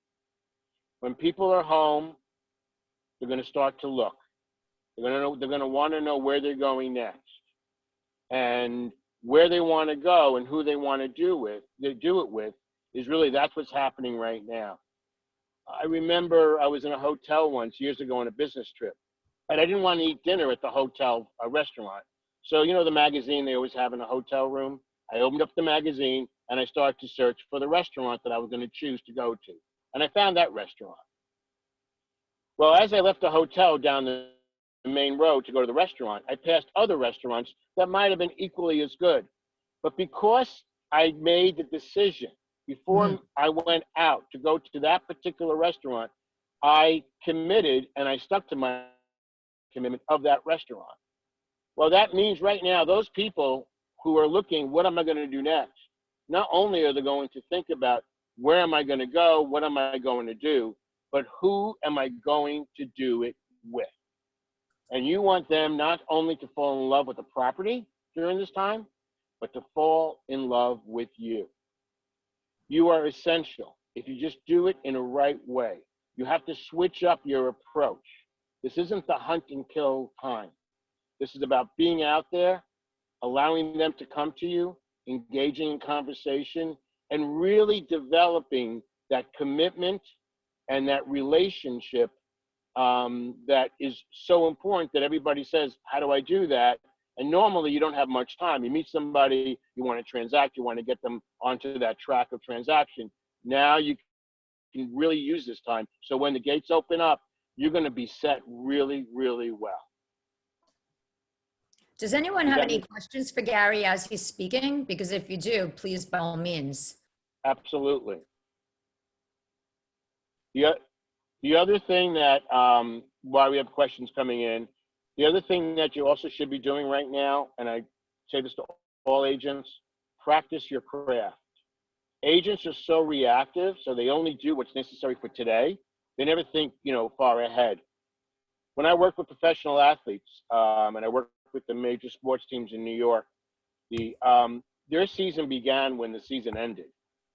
S17: When people are home, they're going to start to look. They're going to want to know where they're going next, and where they want to go and who they want to do it with is really, that's what's happening right now. I remember I was in a hotel once years ago on a business trip, and I didn't want to eat dinner at the hotel restaurant. So, you know, the magazine they always have in a hotel room. I opened up the magazine and I started to search for the restaurant that I was going to choose to go to. And I found that restaurant. Well, as I left the hotel down the main road to go to the restaurant, I passed other restaurants that might have been equally as good. But because I made the decision before I went out to go to that particular restaurant, I committed and I stuck to my commitment of that restaurant. Well, that means right now, those people who are looking, what am I going to do next? Not only are they going to think about where am I going to go, what am I going to do, but who am I going to do it with? And you want them not only to fall in love with the property during this time, but to fall in love with you. You are essential if you just do it in a right way. You have to switch up your approach. This isn't the hunt and kill time. This is about being out there, allowing them to come to you, engaging in conversation, and really developing that commitment and that relationship that is so important that everybody says, how do I do that? And normally you don't have much time. You meet somebody, you want to transact, you want to get them onto that track of transaction. Now you can really use this time. So when the gates open up, you're going to be set really, really well.
S3: Does anyone have any questions for Gary as he's speaking? Because if you do, please, by all means.
S17: Absolutely. The other thing that, while we have questions coming in, the other thing that you also should be doing right now, and I say this to all agents, practice your craft. Agents are so reactive, so they only do what's necessary for today. They never think, far ahead. When I work with professional athletes, and I work with the major sports teams in New York, their season began when the season ended.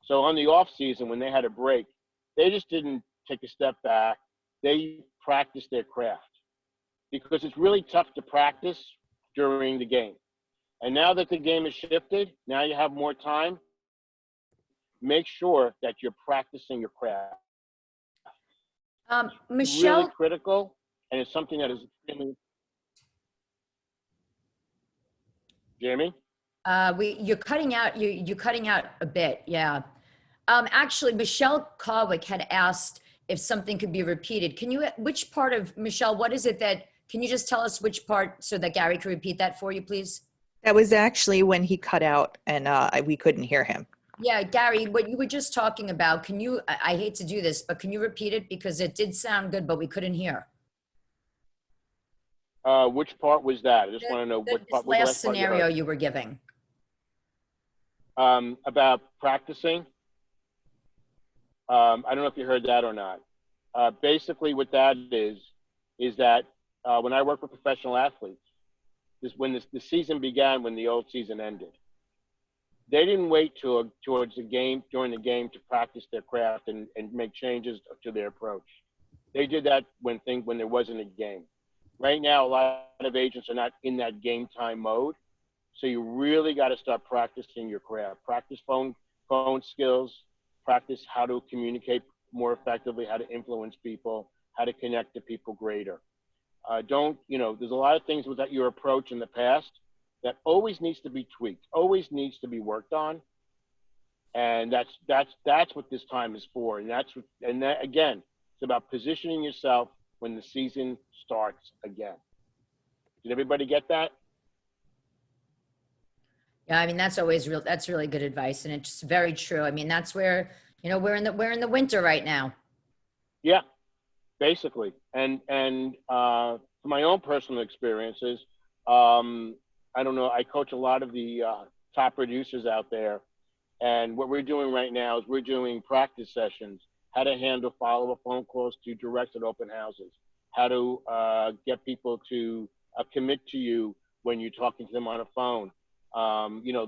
S17: So on the off season, when they had a break, they just didn't take a step back. They practiced their craft because it's really tough to practice during the game. And now that the game has shifted, now you have more time. Make sure that you're practicing your craft.
S3: Michelle,
S17: really critical, and it's something that is extremely. Jamie?
S3: You're cutting out. You're cutting out a bit. Yeah. Actually, Michelle Carwick had asked if something could be repeated. Can you? Which part of Michelle? What is it that? Can you just tell us which part so that Gary can repeat that for you, please?
S18: That was actually when he cut out and we couldn't hear him.
S3: Yeah, Gary, what you were just talking about, can you, I hate to do this, but can you repeat it? Because it did sound good, but we couldn't hear.
S17: Which part was that? I just want to know what part was the
S3: last scenario you were giving.
S17: About practicing. I don't know if you heard that or not. Basically what that is that when I work with professional athletes, when the season began, when the old season ended, they didn't wait towards the game, during the game, to practice their craft and make changes to their approach. They did that when there wasn't a game. Right now, a lot of agents are not in that game time mode. So you really got to start practicing your craft. Practice phone skills, practice how to communicate more effectively, how to influence people, how to connect to people greater. There's a lot of things with your approach in the past that always needs to be tweaked, always needs to be worked on. And that's what this time is for. And again, it's about positioning yourself when the season starts again. Did everybody get that?
S3: Yeah, I mean, that's always real. That's really good advice. And it's very true. I mean, that's where, we're in the winter right now.
S17: Yeah, basically. And from my own personal experiences, I don't know, I coach a lot of the top producers out there. And what we're doing right now is we're doing practice sessions, how to handle follow-up phone calls to directs at open houses, how to get people to commit to you when you're talking to them on a phone,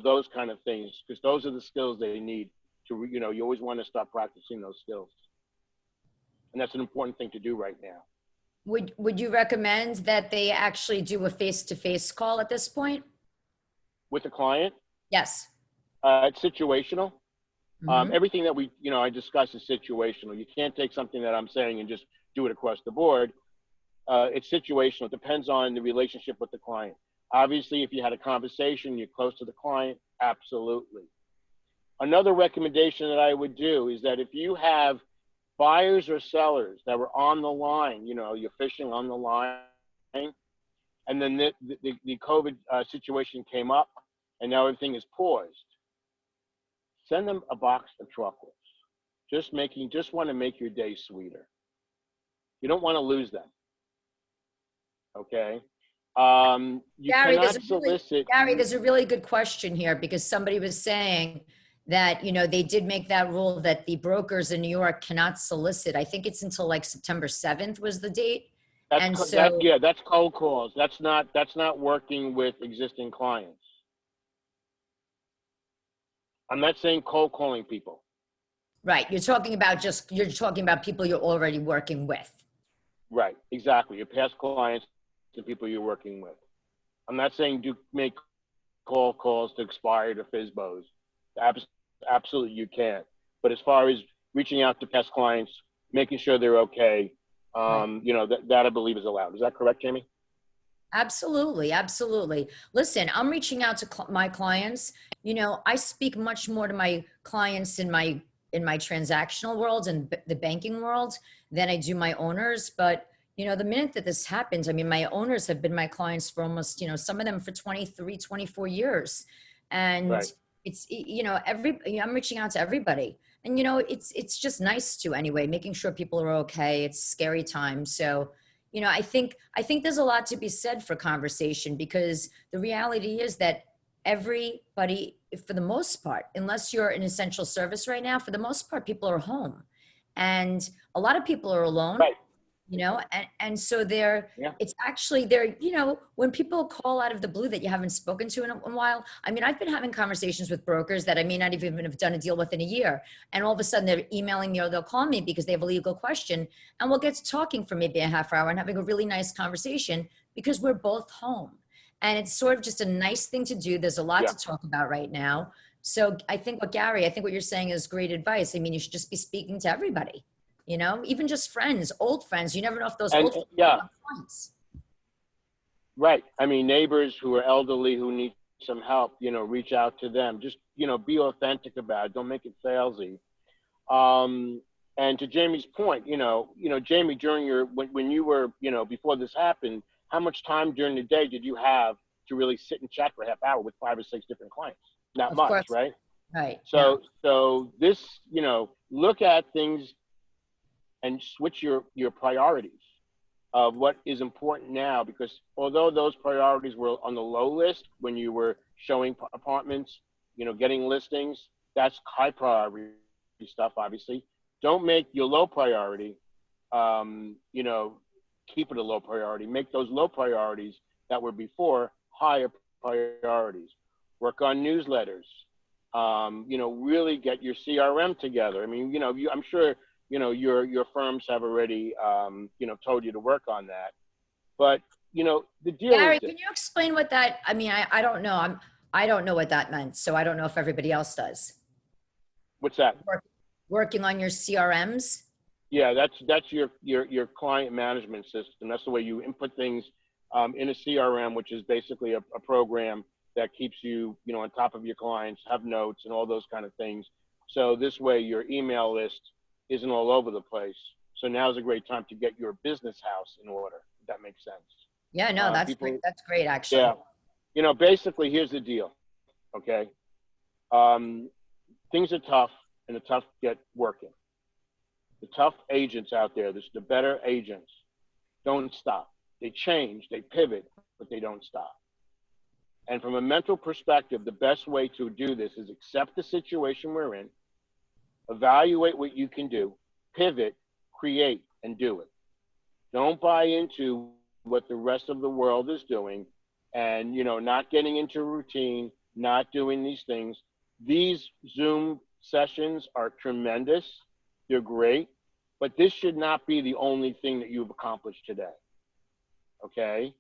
S17: those kind of things, because those are the skills they need to, you always want to start practicing those skills. And that's an important thing to do right now.
S3: Would you recommend that they actually do a face-to-face call at this point?
S17: With the client?
S3: Yes.
S17: It's situational.
S3: Mm-hmm.
S17: Everything that I discuss is situational. You can't take something that I'm saying and just do it across the board. It's situational. It depends on the relationship with the client. Obviously, if you had a conversation, you're close to the client, absolutely. Another recommendation that I would do is that if you have buyers or sellers that were on the line, you're fishing on the line, and then the COVID situation came up, and now everything is paused. Send them a box of chocolates. Just want to make your day sweeter. You don't want to lose them. Okay. You
S3: Gary,
S17: cannot solicit.
S3: Gary, there's a really good question here because somebody was saying that, they did make that rule that the brokers in New York cannot solicit. I think it's until like September 7th was the date.
S17: That's cold calls. That's not working with existing clients. I'm not saying cold calling people.
S3: Right. You're talking about people you're already working with.
S17: Right. Exactly. Your past clients, the people you're working with. I'm not saying make cold calls to expired or FSBOs. Absolutely, you can. But as far as reaching out to past clients, making sure they're okay, that I believe is allowed. Is that correct, Jamie?
S3: Absolutely. Absolutely. Listen, I'm reaching out to my clients. I speak much more to my clients in my transactional world and the banking world than I do my owners. But, the minute that this happens, my owners have been my clients for almost, some of them for 23, 24 years. And
S17: right.
S3: It's, I'm reaching out to everybody. And, it's just nice to anyway, making sure people are okay. It's scary times. So, I think there's a lot to be said for conversation because the reality is that everybody, for the most part, unless you're an essential service right now, for the most part, people are home. And a lot of people are alone.
S17: Right.
S3: And so it's actually when people call out of the blue that you haven't spoken to in a while, I've been having conversations with brokers that I may not even have done a deal with in a year. And all of a sudden they're emailing me or they'll call me because they have a legal question and we'll get to talking for maybe a half hour and having a really nice conversation because we're both home. And it's sort of just a nice thing to do. There's a lot to talk about right now. So I think what you're saying is great advice. You should just be speaking to everybody. Even just friends, old friends. You never know if those old friends are friends.
S17: Right. Neighbors who are elderly who need some help, reach out to them. Just, be authentic about it. Don't make it salesy. And to Jamie's point, Jamie, during when you were, before this happened, how much time during the day did you have to really sit and chat for a half hour with 5 or 6 different clients? Not much, right?
S3: Right.
S17: So this, look at things and switch your priorities of what is important now, because although those priorities were on the low list when you were showing apartments, getting listings, that's high priority stuff, obviously. Don't make your low priority, keep it a low priority. Make those low priorities that were before higher priorities. Work on newsletters, really get your CRM together. I'm sure, your firms have already, told you to work on that. But, the deal
S3: Gary,
S17: is
S3: can you explain what that, I don't know. I don't know what that meant. So I don't know if everybody else does.
S17: What's that?
S3: Working on your CRMs?
S17: Yeah, that's your client management system. That's the way you input things in a CRM, which is basically a program that keeps you, on top of your clients, have notes and all those kind of things. So this way your email list isn't all over the place. So now's a great time to get your business house in order, if that makes sense.
S3: Yeah, no, that's great. That's great, actually.
S17: Yeah. Basically, here's the deal, okay? Things are tough, and the tough get working. The tough agents out there, the better agents, don't stop. They change, they pivot, but they don't stop. And from a mental perspective, the best way to do this is accept the situation we're in, evaluate what you can do, pivot, create, and do it. Don't buy into what the rest of the world is doing and, not getting into routine, not doing these things. These Zoom sessions are tremendous. They're great, but this should not be the only thing that you've accomplished today. Okay?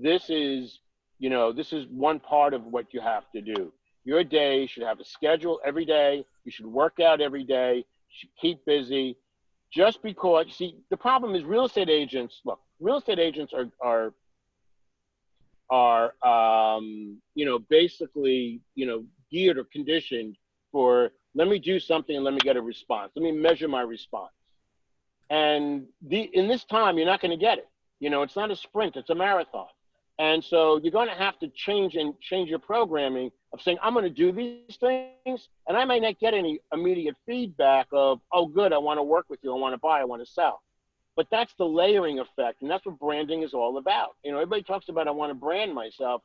S17: This is one part of what you have to do. Your day should have a schedule every day. You should work out every day. You should keep busy. Just because, the problem is real estate agents are basically, geared or conditioned for, let me do something and let me get a response. Let me measure my response. And in this time, you're not going to get it. You know, it's not a sprint, it's a marathon. And so you're going to have to change your programming of saying, I'm going to do these things, and I may not get any immediate feedback of, oh, good, I want to work with you, I want to buy, I want to sell. But that's the layering effect, and that's what branding is all about. You know, everybody talks about, I want to brand myself.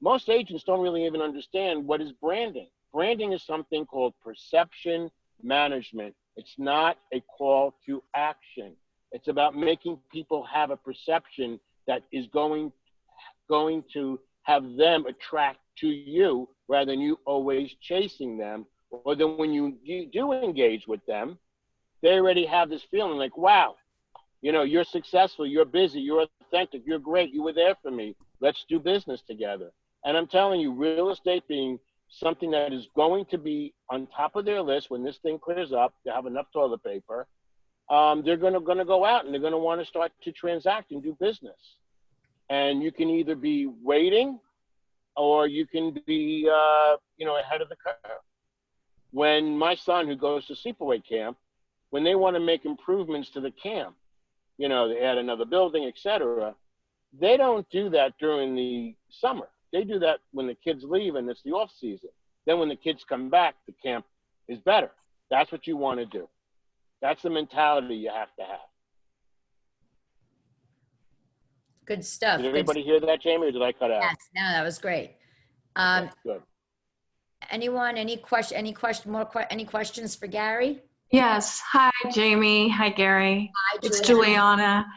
S17: Most agents don't really even understand what is branding. Branding is something called perception management. It's not a call to action. It's about making people have a perception that is going to have them attract to you rather than you always chasing them. Or then when you do engage with them, they already have this feeling like, wow, you know, you're successful, you're busy, you're authentic, you're great, you were there for me. Let's do business together. And I'm telling you, real estate being something that is going to be on top of their list when this thing clears up, they have enough toilet paper, they're going to go out and they're going to want to start to transact and do business. And you can either be waiting or you can be, you know, ahead of the curve. When my son, who goes to sleepaway camp, when they want to make improvements to the camp, you know, they add another building, etc., they don't do that during the summer. They do that when the kids leave and it's the off season. Then when the kids come back, the camp is better. That's what you want to do. That's the mentality you have to have.
S3: Good stuff.
S17: Did everybody hear that, Jamie, or did I cut out?
S3: Yes, no, that was great.
S17: Okay, good.
S3: Anyone, any questions for Gary?
S19: Yes. Hi, Jamie. Hi, Gary.
S3: Hi,
S19: it's Juliana.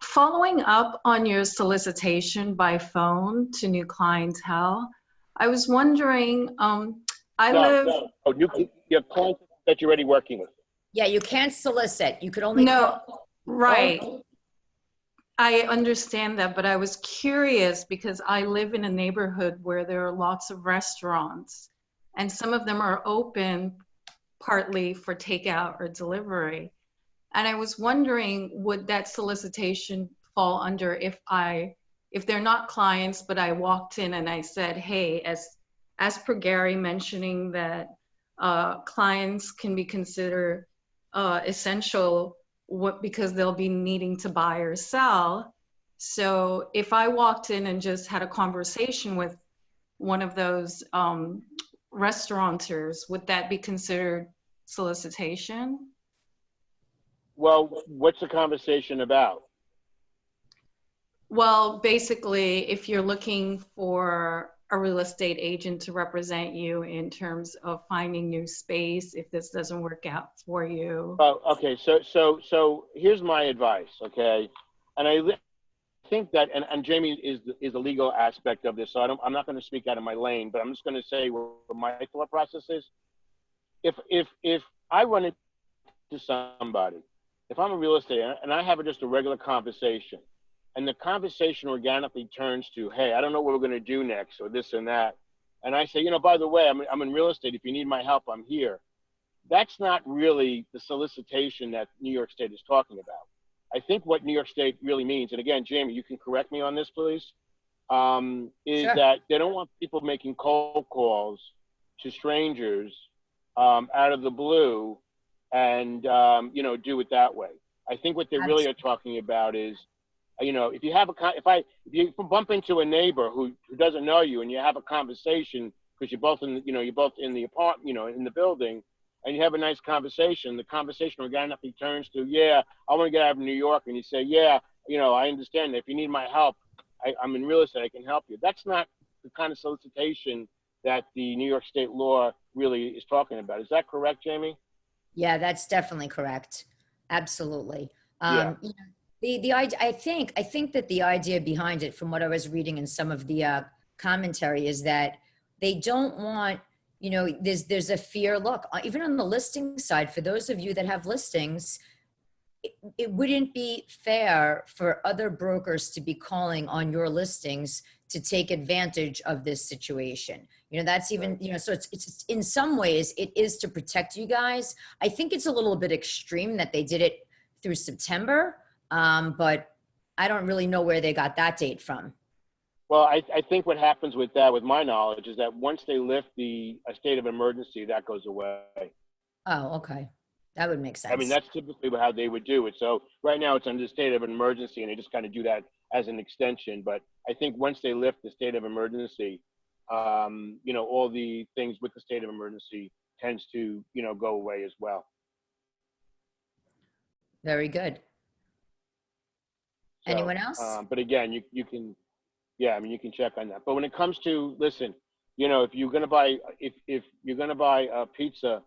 S19: Following up on your solicitation by phone to new clientele, I was wondering, you
S17: have clients that you're already working with.
S3: Yeah, you can't solicit. You could only call.
S19: Right. I understand that, but I was curious because I live in a neighborhood where there are lots of restaurants, and some of them are open partly for takeout or delivery. And I was wondering, would that solicitation fall under if they're not clients, but I walked in and I said, hey, as per Gary mentioning that clients can be considered essential because they'll be needing to buy or sell. So if I walked in and just had a conversation with one of those restaurateurs, would that be considered solicitation?
S17: Well, what's the conversation about?
S19: Well, basically, if you're looking for a real estate agent to represent you in terms of finding new space, if this doesn't work out for you.
S17: Oh, okay. So here's my advice, okay? And I think that, and Jamie is the legal aspect of this, so I'm not going to speak out of my lane, but I'm just going to say what my thought process is. If I run into somebody, if I'm a real estate and I have just a regular conversation, and the conversation organically turns to, hey, I don't know what we're going to do next, or this and that, and I say, you know, by the way, I'm in real estate. If you need my help, I'm here. That's not really the solicitation that New York State is talking about. I think what New York State really means, and again, Jamie, you can correct me on this, please, is
S3: Sure.
S17: that they don't want people making cold calls to strangers out of the blue and, you know, do it that way. I think what they really are talking about is, you know, if you bump into a neighbor who doesn't know you and you have a conversation because you're both in the apartment, you know, in the building, and you have a nice conversation, the conversation organically turns to, yeah, I want to get out of New York. And you say, yeah, you know, I understand that if you need my help, I'm in real estate, I can help you. That's not the kind of solicitation that the New York State law really is talking about. Is that correct, Jamie?
S3: Yeah, that's definitely correct. Absolutely.
S17: Yeah.
S3: You know, the idea, I think that the idea behind it, from what I was reading in some of the commentary, is that they don't want, you know, there's a fear. Look, even on the listing side, for those of you that have listings, it wouldn't be fair for other brokers to be calling on your listings to take advantage of this situation. You know, that's even, you know, so it's in some ways it is to protect you guys. I think it's a little bit extreme that they did it through September, but I don't really know where they got that date from.
S17: Well, I think what happens with that, with my knowledge, is that once they lift a state of emergency, that goes away.
S3: Oh, okay. That would make sense.
S17: I mean, that's typically how they would do it. So right now it's under the state of emergency, and they just kind of do that as an extension. But I think once they lift the state of emergency, you know, all the things with the state of emergency tends to, you know, go away as well.
S3: Very good.
S17: So,
S3: Anyone else?
S17: But again, you can, yeah, I mean, you can check on that. But when it comes to, listen, you know, if you're gonna buy, if you're gonna buy a pizza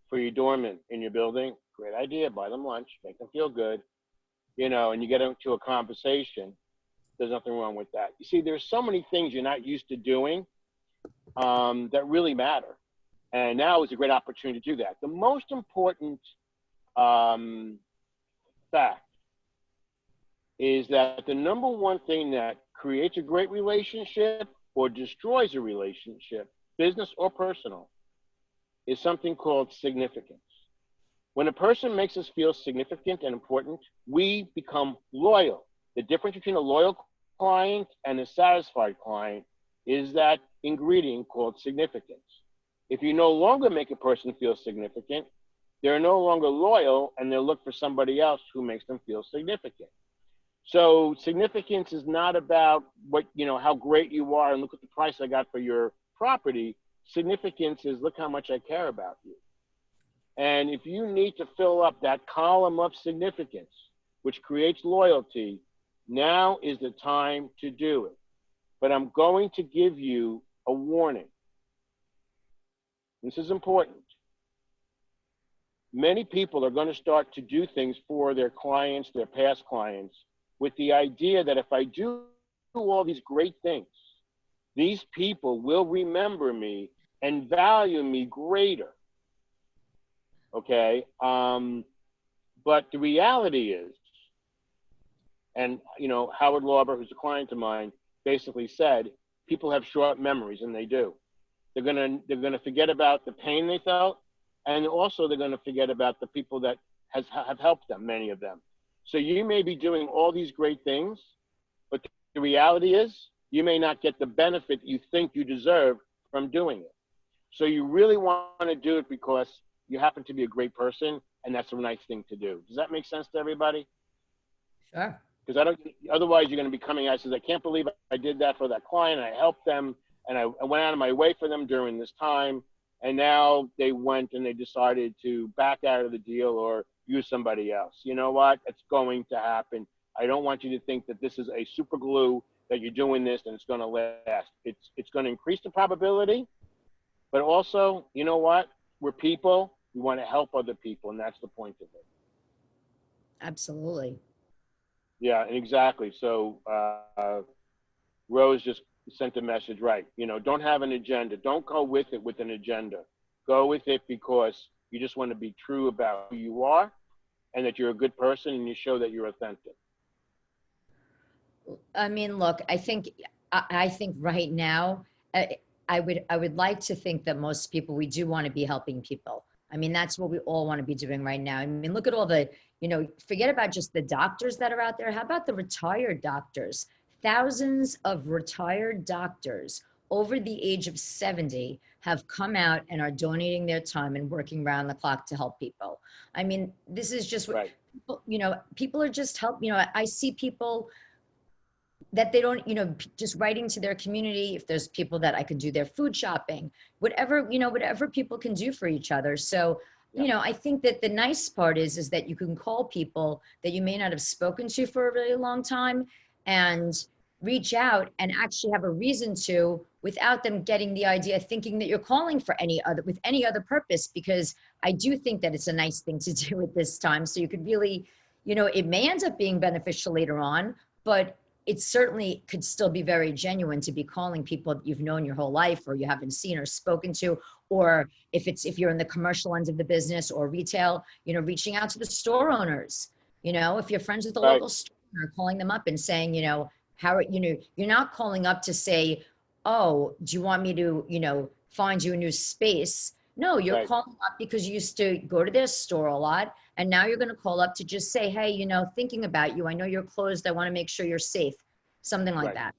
S17: for your doorman in your building, great idea. Buy them lunch, make them feel good, you know, and you get into a conversation. There's nothing wrong with that. You see, there's so many things you're not used to doing that really matter, and now is a great opportunity to do that. The most important fact is that the number one thing that creates a great relationship or destroys a relationship, business or personal, is something called significance. When a person makes us feel significant and important, we become loyal. The difference between a loyal client and a satisfied client is that ingredient called significance. If you no longer make a person feel significant, they're no longer loyal, and they'll look for somebody else who makes them feel significant. So significance is not about what, you know, how great you are and look at the price I got for your property. Significance is look how much I care about you. And if you need to fill up that column of significance, which creates loyalty, now is the time to do it. But I'm going to give you a warning. This is important. Many people are going to start to do things for their clients, their past clients, with the idea that if I do all these great things, these people will remember me and value me greater. Okay? But the reality is, and you know, Howard Lauber, who's a client of mine, basically said, people have short memories, and they do. They're gonna forget about the pain they felt, and also they're gonna forget about the people that have helped them, many of them. So you may be doing all these great things, but the reality is you may not get the benefit you think you deserve from doing it. So you really want to do it because you happen to be a great person, and that's a nice thing to do. Does that make sense to everybody?
S3: Sure.
S17: Because otherwise you're going to be coming out and says, I can't believe I did that for that client. I helped them, and I went out of my way for them during this time. And now they went and they decided to back out of the deal or use somebody else. You know what? It's going to happen. I don't want you to think that this is a super glue, that you're doing this and it's going to last. It's going to increase the probability, but also, you know what? We're people. We want to help other people, and that's the point of it.
S3: Absolutely.
S17: Yeah, exactly. So Rose just sent a message, right? You know, don't have an agenda. Don't go with it with an agenda. Go with it because you just want to be true about who you are and that you're a good person and you show that you're authentic.
S3: I mean, look, I think right now, I would like to think that most people, we do want to be helping people. I mean, that's what we all want to be doing right now. I mean, look at all the, you know, forget about just the doctors that are out there. How about the retired doctors? Thousands of retired doctors over the age of 70 have come out and are donating their time and working around the clock to help people. I mean, this is just, right. People, you know, people are just you know, I see people that they don't, you know, just writing to their community. If there's people that I could do their food shopping, whatever, you know, whatever people can do for each other. So, you know, I think that the nice part is that you can call people that you may not have spoken to for a really long time and reach out and actually have a reason to, without them getting the idea, thinking that you're calling for any other purpose, because I do think that it's a nice thing to do at this time. So you could really, you know, it may end up being beneficial later on, but it certainly could still be very genuine to be calling people that you've known your whole life or you haven't seen or spoken to, or if you're in the commercial end of the business or retail, you know, reaching out to the store owners. You know, if you're friends with the local store owner, calling them up and saying, you know, how are, you know, you're not calling up to say, oh, do you want me to, you know, find you a new space? No, you're calling up because you used to go to their store a lot. And now you're going to call up to just say, hey, you know, thinking about you. I know you're closed. I want to make sure you're safe. Something like that.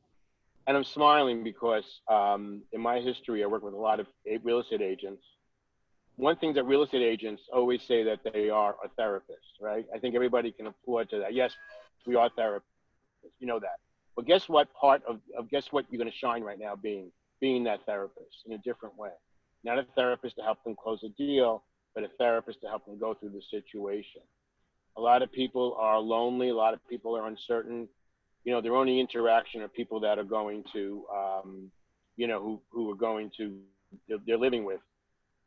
S17: And I'm smiling because in my history, I work with a lot of real estate agents. One thing that real estate agents always say that they are a therapist, right? I think everybody can applaud to that. Yes, we are therapists. You know that. But guess what guess what you're going to shine right now being that therapist in a different way. Not a therapist to help them close a deal, but a therapist to help them go through the situation. A lot of people are lonely. A lot of people are uncertain. You know, their only interaction are people that are going to, you know, who are going to, they're living with.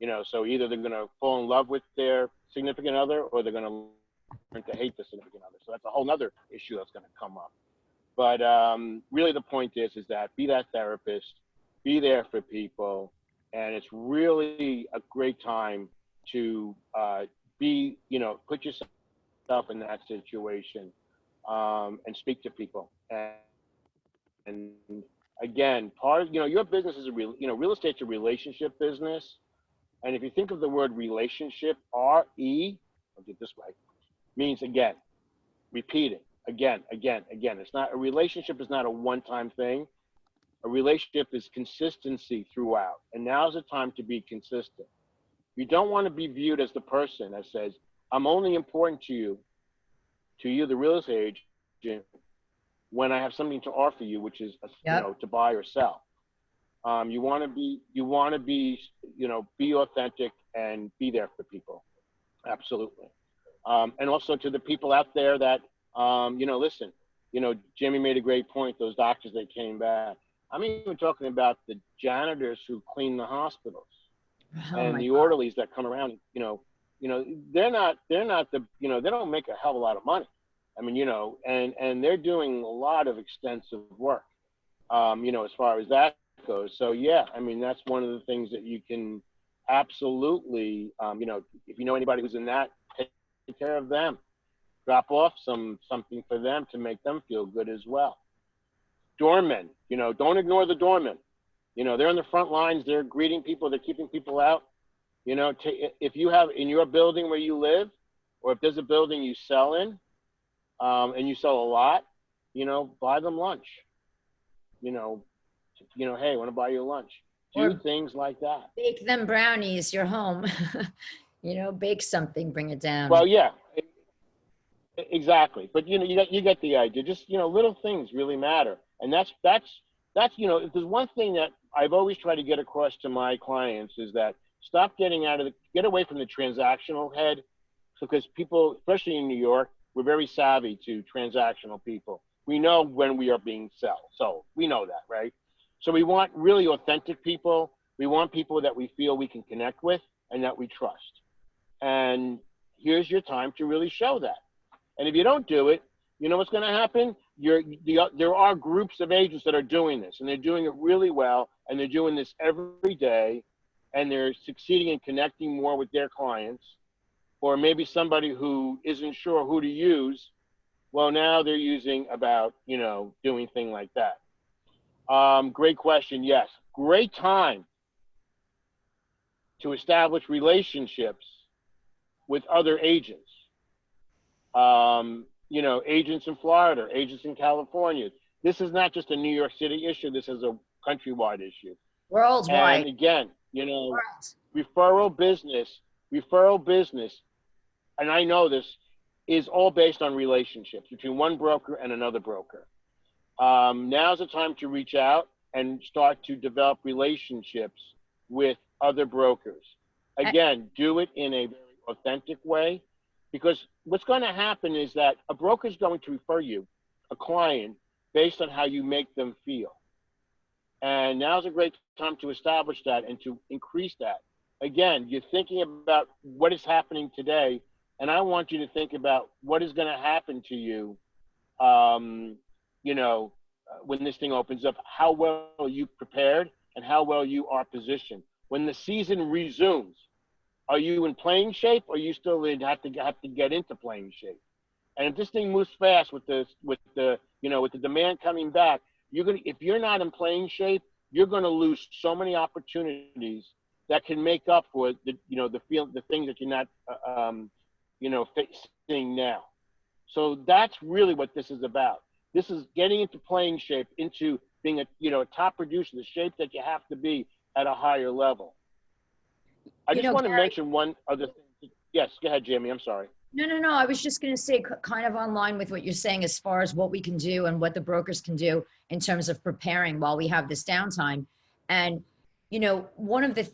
S17: You know, so either they're going to fall in love with their significant other or they're going to learn to hate the significant other. So that's a whole nother issue that's going to come up. But really the point is that be that therapist, be there for people. And it's really a great time to be, you know, put yourself in that situation and speak to people. And again, part of, you know, your business is real estate's a relationship business. And if you think of the word relationship, R-E, I'll do it this way, means again, repeating, again. It's not, a relationship is not a one-time thing. A relationship is consistency throughout. And now's the time to be consistent. You don't want to be viewed as the person that says, I'm only important to you, the real estate agent, when I have something to offer you, which is, you know, to buy or sell. You want to be, you know, be authentic and be there for people. Absolutely. And also to the people out there that, you know, listen, you know, Jimmy made a great point, those doctors that came back. I'm even talking about the janitors who clean the hospitals and the orderlies that come around, you know, they're not the, you know, they don't make a hell of a lot of money. I mean, you know, and they're doing a lot of extensive work, you know, as far as that goes. So yeah, I mean, that's one of the things that you can absolutely, you know, if you know anybody who's in that, take care of them, drop off something for them to make them feel good as well. Doormen, you know, don't ignore the doormen. You know, they're on the front lines, they're greeting people, they're keeping people out. You know, if you have in your building where you live, or if there's a building you sell in, and you sell a lot, you know, buy them lunch. You know, hey, want to buy you lunch? Do things like that.
S3: Bake them brownies, you're home. You know, bake something, bring it down.
S17: Well, yeah, exactly. But, you know, you get the idea. Just, you know, little things really matter. And that's, you know, if there's one thing that I've always tried to get across to my clients is that get away from the transactional head, because people, especially in New York, we're very savvy to transactional people. We know when we are being sold. We know that, right? So we want really authentic people. We want people that we feel we can connect with and that we trust. And here's your time to really show that. And if you don't do it, you know what's going to happen? There are groups of agents that are doing this, and they're doing it really well, and they're doing this every day, and they're succeeding in connecting more with their clients. Or maybe somebody who isn't sure who to use, well, now they're using about, you know, doing things like that. Great question, yes. Great time to establish relationships with other agents. You know, agents in Florida, agents in California. This is not just a New York City issue, this is a countrywide issue.
S3: Worldwide.
S17: And again, you know, referral business, and I know this, is all based on relationships between one broker and another broker. Now's the time to reach out and start to develop relationships with other brokers. Again, do it in a very authentic way, because what's going to happen is that a broker is going to refer you a client based on how you make them feel. And now's a great time to establish that and to increase that. Again, you're thinking about what is happening today, and I want you to think about what is going to happen to you, you know, when this thing opens up, how well you prepared and how well you are positioned. When the season resumes, are you in playing shape, or you still have to get into playing shape? And if this thing moves fast with the demand coming back, if you're not in playing shape, you're going to lose so many opportunities that can make up for the things that you're not seeing now. So that's really what this is about. This is getting into playing shape, into being a, you know, a top producer, the shape that you have to be at a higher level. I just want to mention one other thing. Yes, go ahead, Jamie. I'm sorry.
S3: No. I was just going to say, kind of online with what you're saying as far as what we can do and what the brokers can do in terms of preparing while we have this downtime. And, you know, one of the,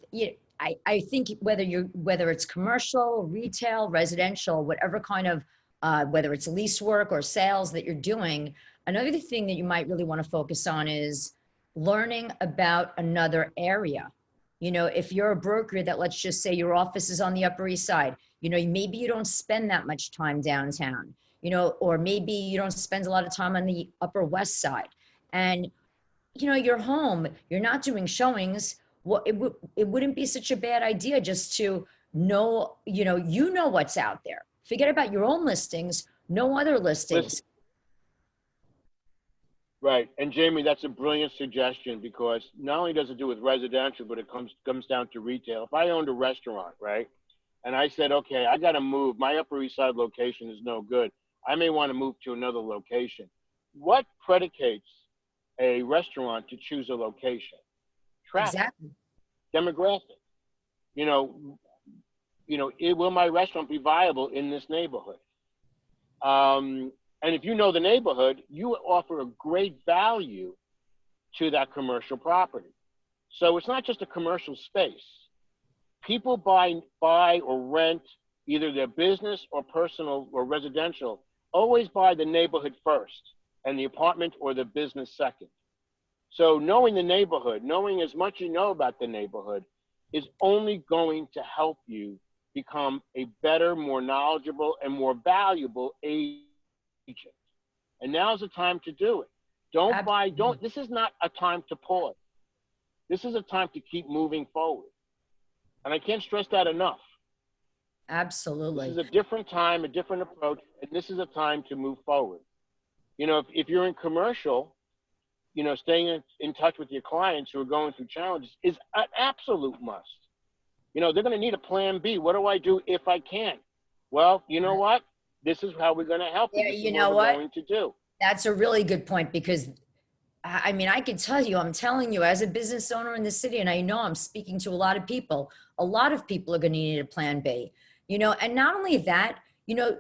S3: I think whether it's commercial, retail, residential, whatever kind of, whether it's lease work or sales that you're doing, another thing that you might really want to focus on is learning about another area. You know, if you're a broker that, let's just say your office is on the Upper East Side, you know, maybe you don't spend that much time downtown, you know, or maybe you don't spend a lot of time on the Upper West Side. And, you know, you're home, you're not doing showings. Well, it wouldn't be such a bad idea just to know, you know what's out there. Forget about your own listings, no other listings.
S17: Listen. Right. And Jamie, that's a brilliant suggestion, because not only does it do with residential, but it comes down to retail. If I owned a restaurant, right, and I said, okay, I got to move, my Upper East Side location is no good, I may want to move to another location. What predicates a restaurant to choose a location? Traffic,
S3: exactly.
S17: Demographic. Will my restaurant be viable in this neighborhood? And if you know the neighborhood, you offer a great value to that commercial property. So it's not just a commercial space. People buy or rent either their business or personal or residential, always buy the neighborhood first and the apartment or the business second. So knowing the neighborhood, knowing as much you know about the neighborhood, is only going to help you become a better, more knowledgeable, and more valuable agent. And now's the time to do it. This is not a time to pause. This is a time to keep moving forward. And I can't stress that enough.
S3: Absolutely.
S17: This is a different time, a different approach, and this is a time to move forward. You know, if you're in commercial, you know, staying in touch with your clients who are going through challenges is an absolute must. You know, they're going to need a plan B. What do I do if I can't? Well, you know what? This is how we're going to help you.
S3: Yeah,
S17: This
S3: you
S17: is
S3: know
S17: what we're
S3: what?
S17: going to do.
S3: That's a really good point, because I mean, I can tell you, I'm telling you, as a business owner in the city, and I know I'm speaking to a lot of people are going to need a plan B, you know, and not only that, you know,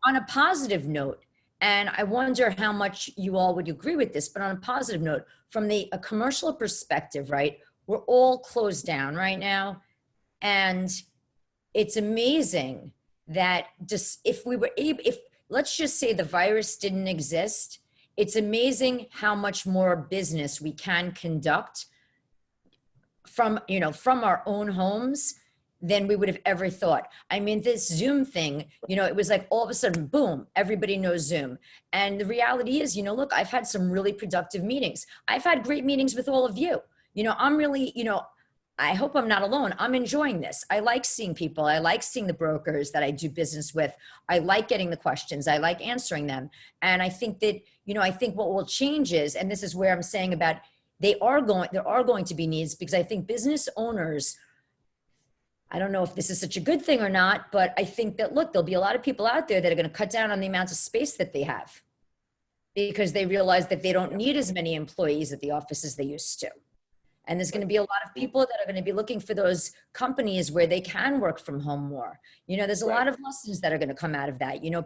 S3: on a positive note, and I wonder how much you all would agree with this, but on a positive note, from a commercial perspective, right, we're all closed down right now. And it's amazing that just if let's just say the virus didn't exist, it's amazing how much more business we can conduct from our own homes than we would have ever thought. I mean, this Zoom thing, you know, it was like all of a sudden, boom, everybody knows Zoom. And the reality is, you know, look, I've had some really productive meetings. I've had great meetings with all of you. You know, I'm really, you know, I hope I'm not alone. I'm enjoying this. I like seeing people. I like seeing the brokers that I do business with. I like getting the questions. I like answering them. And I think that, you know, I think what will change is, and this is where I'm saying about there are going to be needs, because I think business owners, I don't know if this is such a good thing or not, but I think that, look, there'll be a lot of people out there that are going to cut down on the amount of space that they have, because they realize that they don't need as many employees at the office as they used to. And there's going to be a lot of people that are going to be looking for those companies where they can work from home more. You know, there's a lot of lessons that are going to come out of that. You know,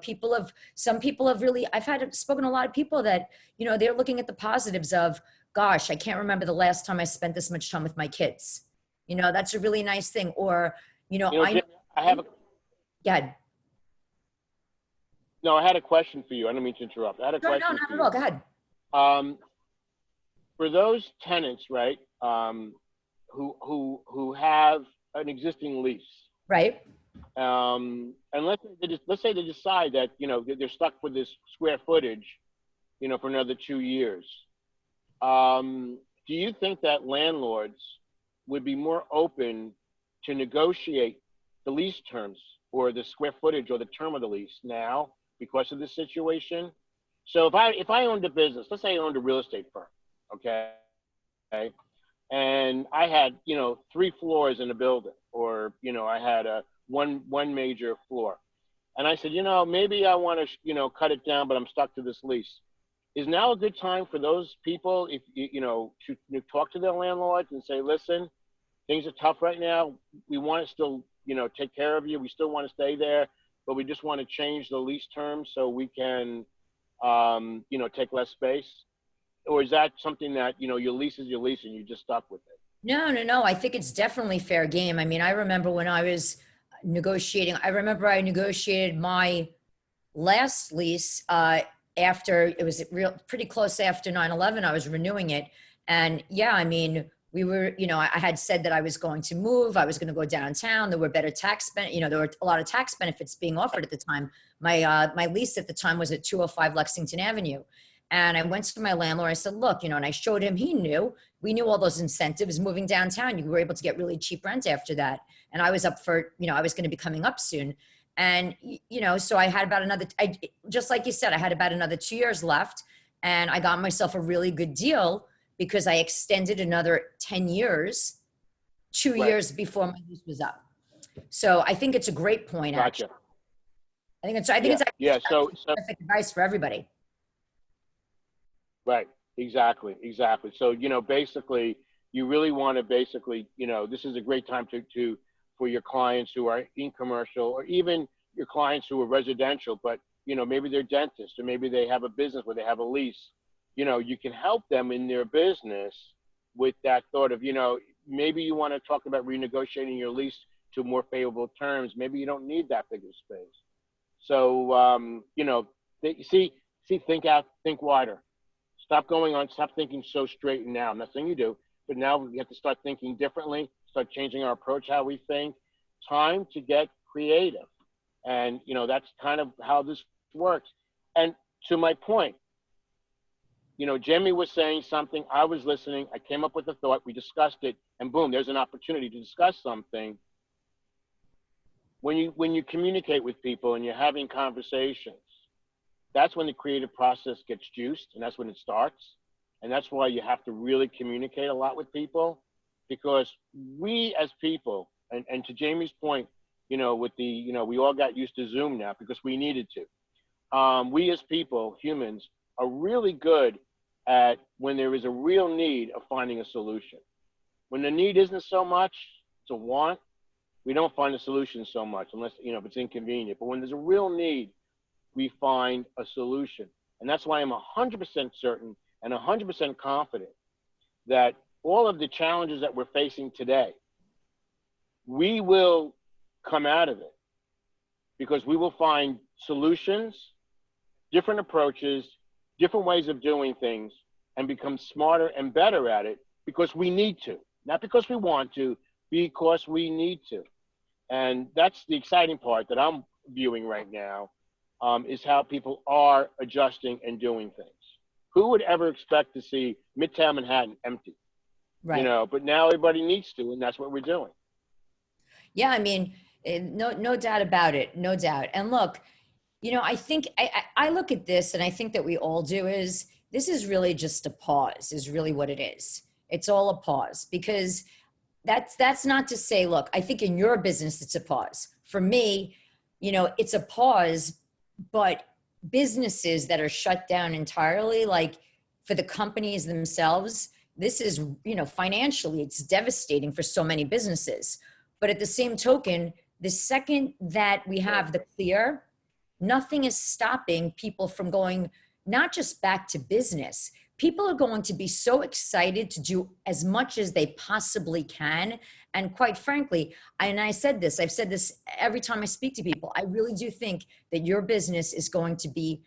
S3: some people have really, I've spoken to a lot of people that, you know, they're looking at the positives of, gosh, I can't remember the last time I spent this much time with my kids. You know, that's a really nice thing. Or, I
S17: had a question for you. I don't mean to interrupt. I had a question.
S3: No, not at all. Go ahead.
S17: For those tenants, right, who have an existing lease,
S3: right?
S17: And let's say they decide that, you know, they're stuck with this square footage, you know, for another 2 years. Do you think that landlords would be more open to negotiate the lease terms or the square footage or the term of the lease now because of the situation? So if I owned a business, let's say I owned a real estate firm, okay, and I had, you know, 3 floors in a building, or, you know, I had one major floor, and I said, you know, maybe I want to, you know, cut it down, but I'm stuck to this lease. is now a good time for those people, if you know, to talk to their landlords and say, listen, things are tough right now. We want to still, you know, take care of you. We still want to stay there, but we just want to change the lease terms so we can, you know, take less space? Or is that something that, you know, your lease is your lease and you just stuck with it?
S3: No. I think it's definitely fair game. I mean, I remember when I was negotiating, I negotiated my last lease after, it was pretty close after 9/11, I was renewing it. And yeah, I mean, we were, you know, I had said that I was going to move, I was going to go downtown. There were better you know, there were a lot of tax benefits being offered at the time. My lease at the time was at 205 Lexington Avenue. And I went to my landlord, I said, look, you know, and I showed him, we knew all those incentives moving downtown. You were able to get really cheap rent after that. And I was up for, you know, I was going to be coming up soon. And, you know, so I had about just like you said, I had about another 2 years left, and I got myself a really good deal because I extended another 10 years, 2 years before my lease was up. So I think it's a great point.
S17: Gotcha.
S3: Actually. I think it's actually
S17: so
S3: perfect advice for everybody.
S17: Right. Exactly. So, you know, basically, you really want to basically, you know, this is a great time for your clients who are in commercial, or even your clients who are residential, but, you know, maybe they're dentists, or maybe they have a business where they have a lease. You know, you can help them in their business with that thought of, you know, maybe you want to talk about renegotiating your lease to more favorable terms. Maybe you don't need that bigger space. So, you know, think wider. Stop thinking so straight and now. I'm not saying you do, but now we have to start thinking differently, start changing our approach, how we think. Time to get creative. And, you know, that's kind of how this works. And to my point, you know, Jamie was saying something, I was listening, I came up with a thought, we discussed it, and boom, there's an opportunity to discuss something. When you communicate with people and you're having conversations, that's when the creative process gets juiced, and that's when it starts. And that's why you have to really communicate a lot with people, because we as people, and to Jamie's point, you know, with we all got used to Zoom now because we needed to. We as people, humans, are really good at when there is a real need of finding a solution. When the need isn't so much, it's a want, we don't find a solution so much unless, you know, if it's inconvenient. But when there's a real need, we find a solution. And that's why I'm 100% certain and 100% confident that all of the challenges that we're facing today, we will come out of it, because we will find solutions, different approaches, different ways of doing things, and become smarter and better at it because we need to. Not because we want to, because we need to. And that's the exciting part that I'm viewing right now, is how people are adjusting and doing things. Who would ever expect to see Midtown Manhattan empty?
S3: Right.
S17: You know, but now everybody needs to, and that's what we're doing.
S3: Yeah, I mean, no doubt about it, no doubt. And look, you know, I think I look at this, and I think that we all do, is this is really just a pause, is really what it is. It's all a pause, because that's not to say, look, I think in your business, it's a pause. For me, you know, it's a pause, but businesses that are shut down entirely, like for the companies themselves, this is, you know, financially, it's devastating for so many businesses. But at the same token, the second that we have the clear, nothing is stopping people from going, not just back to business. People are going to be so excited to do as much as they possibly can. And quite frankly, I've said this every time I speak to people, I really do think that your business is going to be,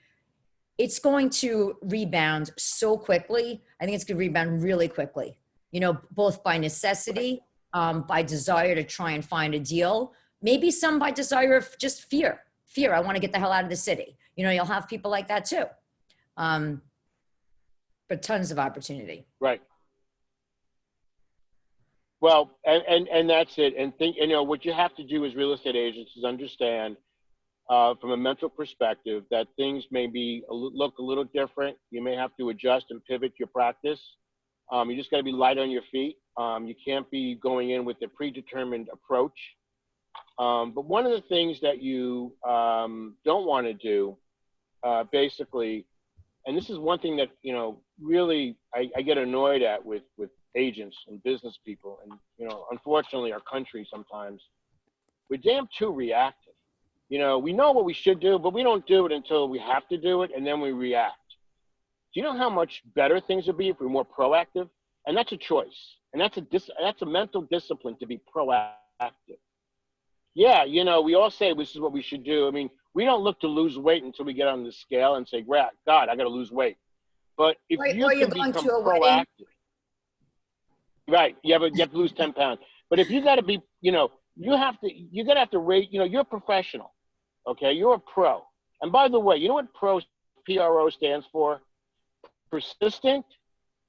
S3: it's going to rebound so quickly. I think it's going to rebound really quickly, you know, both by necessity, by desire to try and find a deal, maybe some by desire of just fear. I want to get the hell out of the city. You know, you'll have people like that too. But tons of opportunity.
S17: Right. Well, and that's it. And think, you know, what you have to do as real estate agents is understand from a mental perspective that things may be look a little different. You may have to adjust and pivot your practice. You just got to be light on your feet. You can't be going in with a predetermined approach. But one of the things that you don't want to do, basically, and this is one thing that, you know, really I get annoyed at with agents and business people, and, you know, unfortunately our country sometimes, we're damn too reactive. You know, we know what we should do, but we don't do it until we have to do it, and then we react. Do you know how much better things would be if we were more proactive? And that's a choice, and that's a mental discipline to be proactive. Yeah, you know, we all say this is what we should do. I mean, we don't look to lose weight until we get on the scale and say, God, I got to lose weight. But if you can become proactive, right? You have to lose 10 pounds. But if you got to be, you know, you're gonna have to rate. You know, you're a professional, okay? You're a pro. And by the way, you know what PRO stands for? Persistent,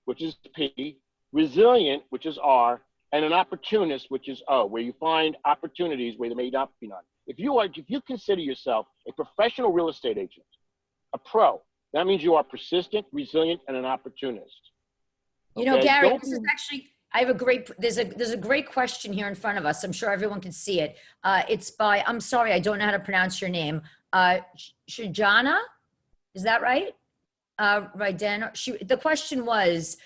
S17: which is P, resilient, which is R, and an opportunist, which is O, where you find opportunities where there may not be none. If you consider yourself a professional real estate agent, a pro, that means you are persistent, resilient, and an opportunist.
S3: You know, Gary, this is actually, there's a great question here in front of us. I'm sure everyone can see it. It's by, I'm sorry, I don't know how to pronounce your name. Shujana, is that right? REDnyc. The question was,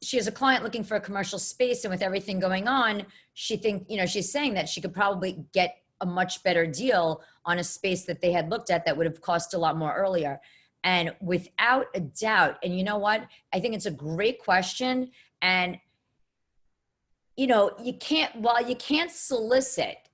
S3: she has a client looking for a commercial space, and with everything going on, she's saying that she could probably get a much better deal on a space that they had looked at that would have cost a lot more earlier. And without a doubt, and you know what, I think it's a great question. And, you know, while you can't solicit,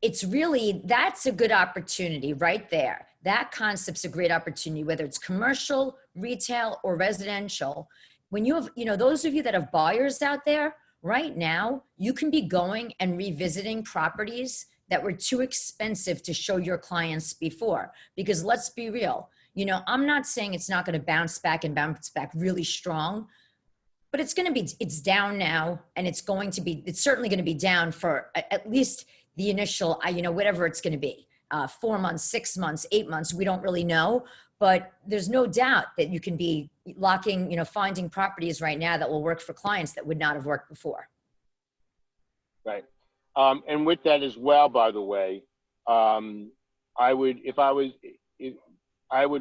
S3: it's really, that's a good opportunity right there. That concept's a great opportunity, whether it's commercial, retail, or residential. When you have, you know, those of you that have buyers out there, right now, you can be going and revisiting properties that were too expensive to show your clients before. Because let's be real, you know, I'm not saying it's not going to bounce back really strong, but it's down now, and it's certainly going to be down for at least the initial, you know, whatever it's going to be. 4 months, 6 months, 8 months, we don't really know, but there's no doubt that you can be locking, you know, finding properties right now that will work for clients that would not have worked before.
S17: Right. And with that as well, by the way, I would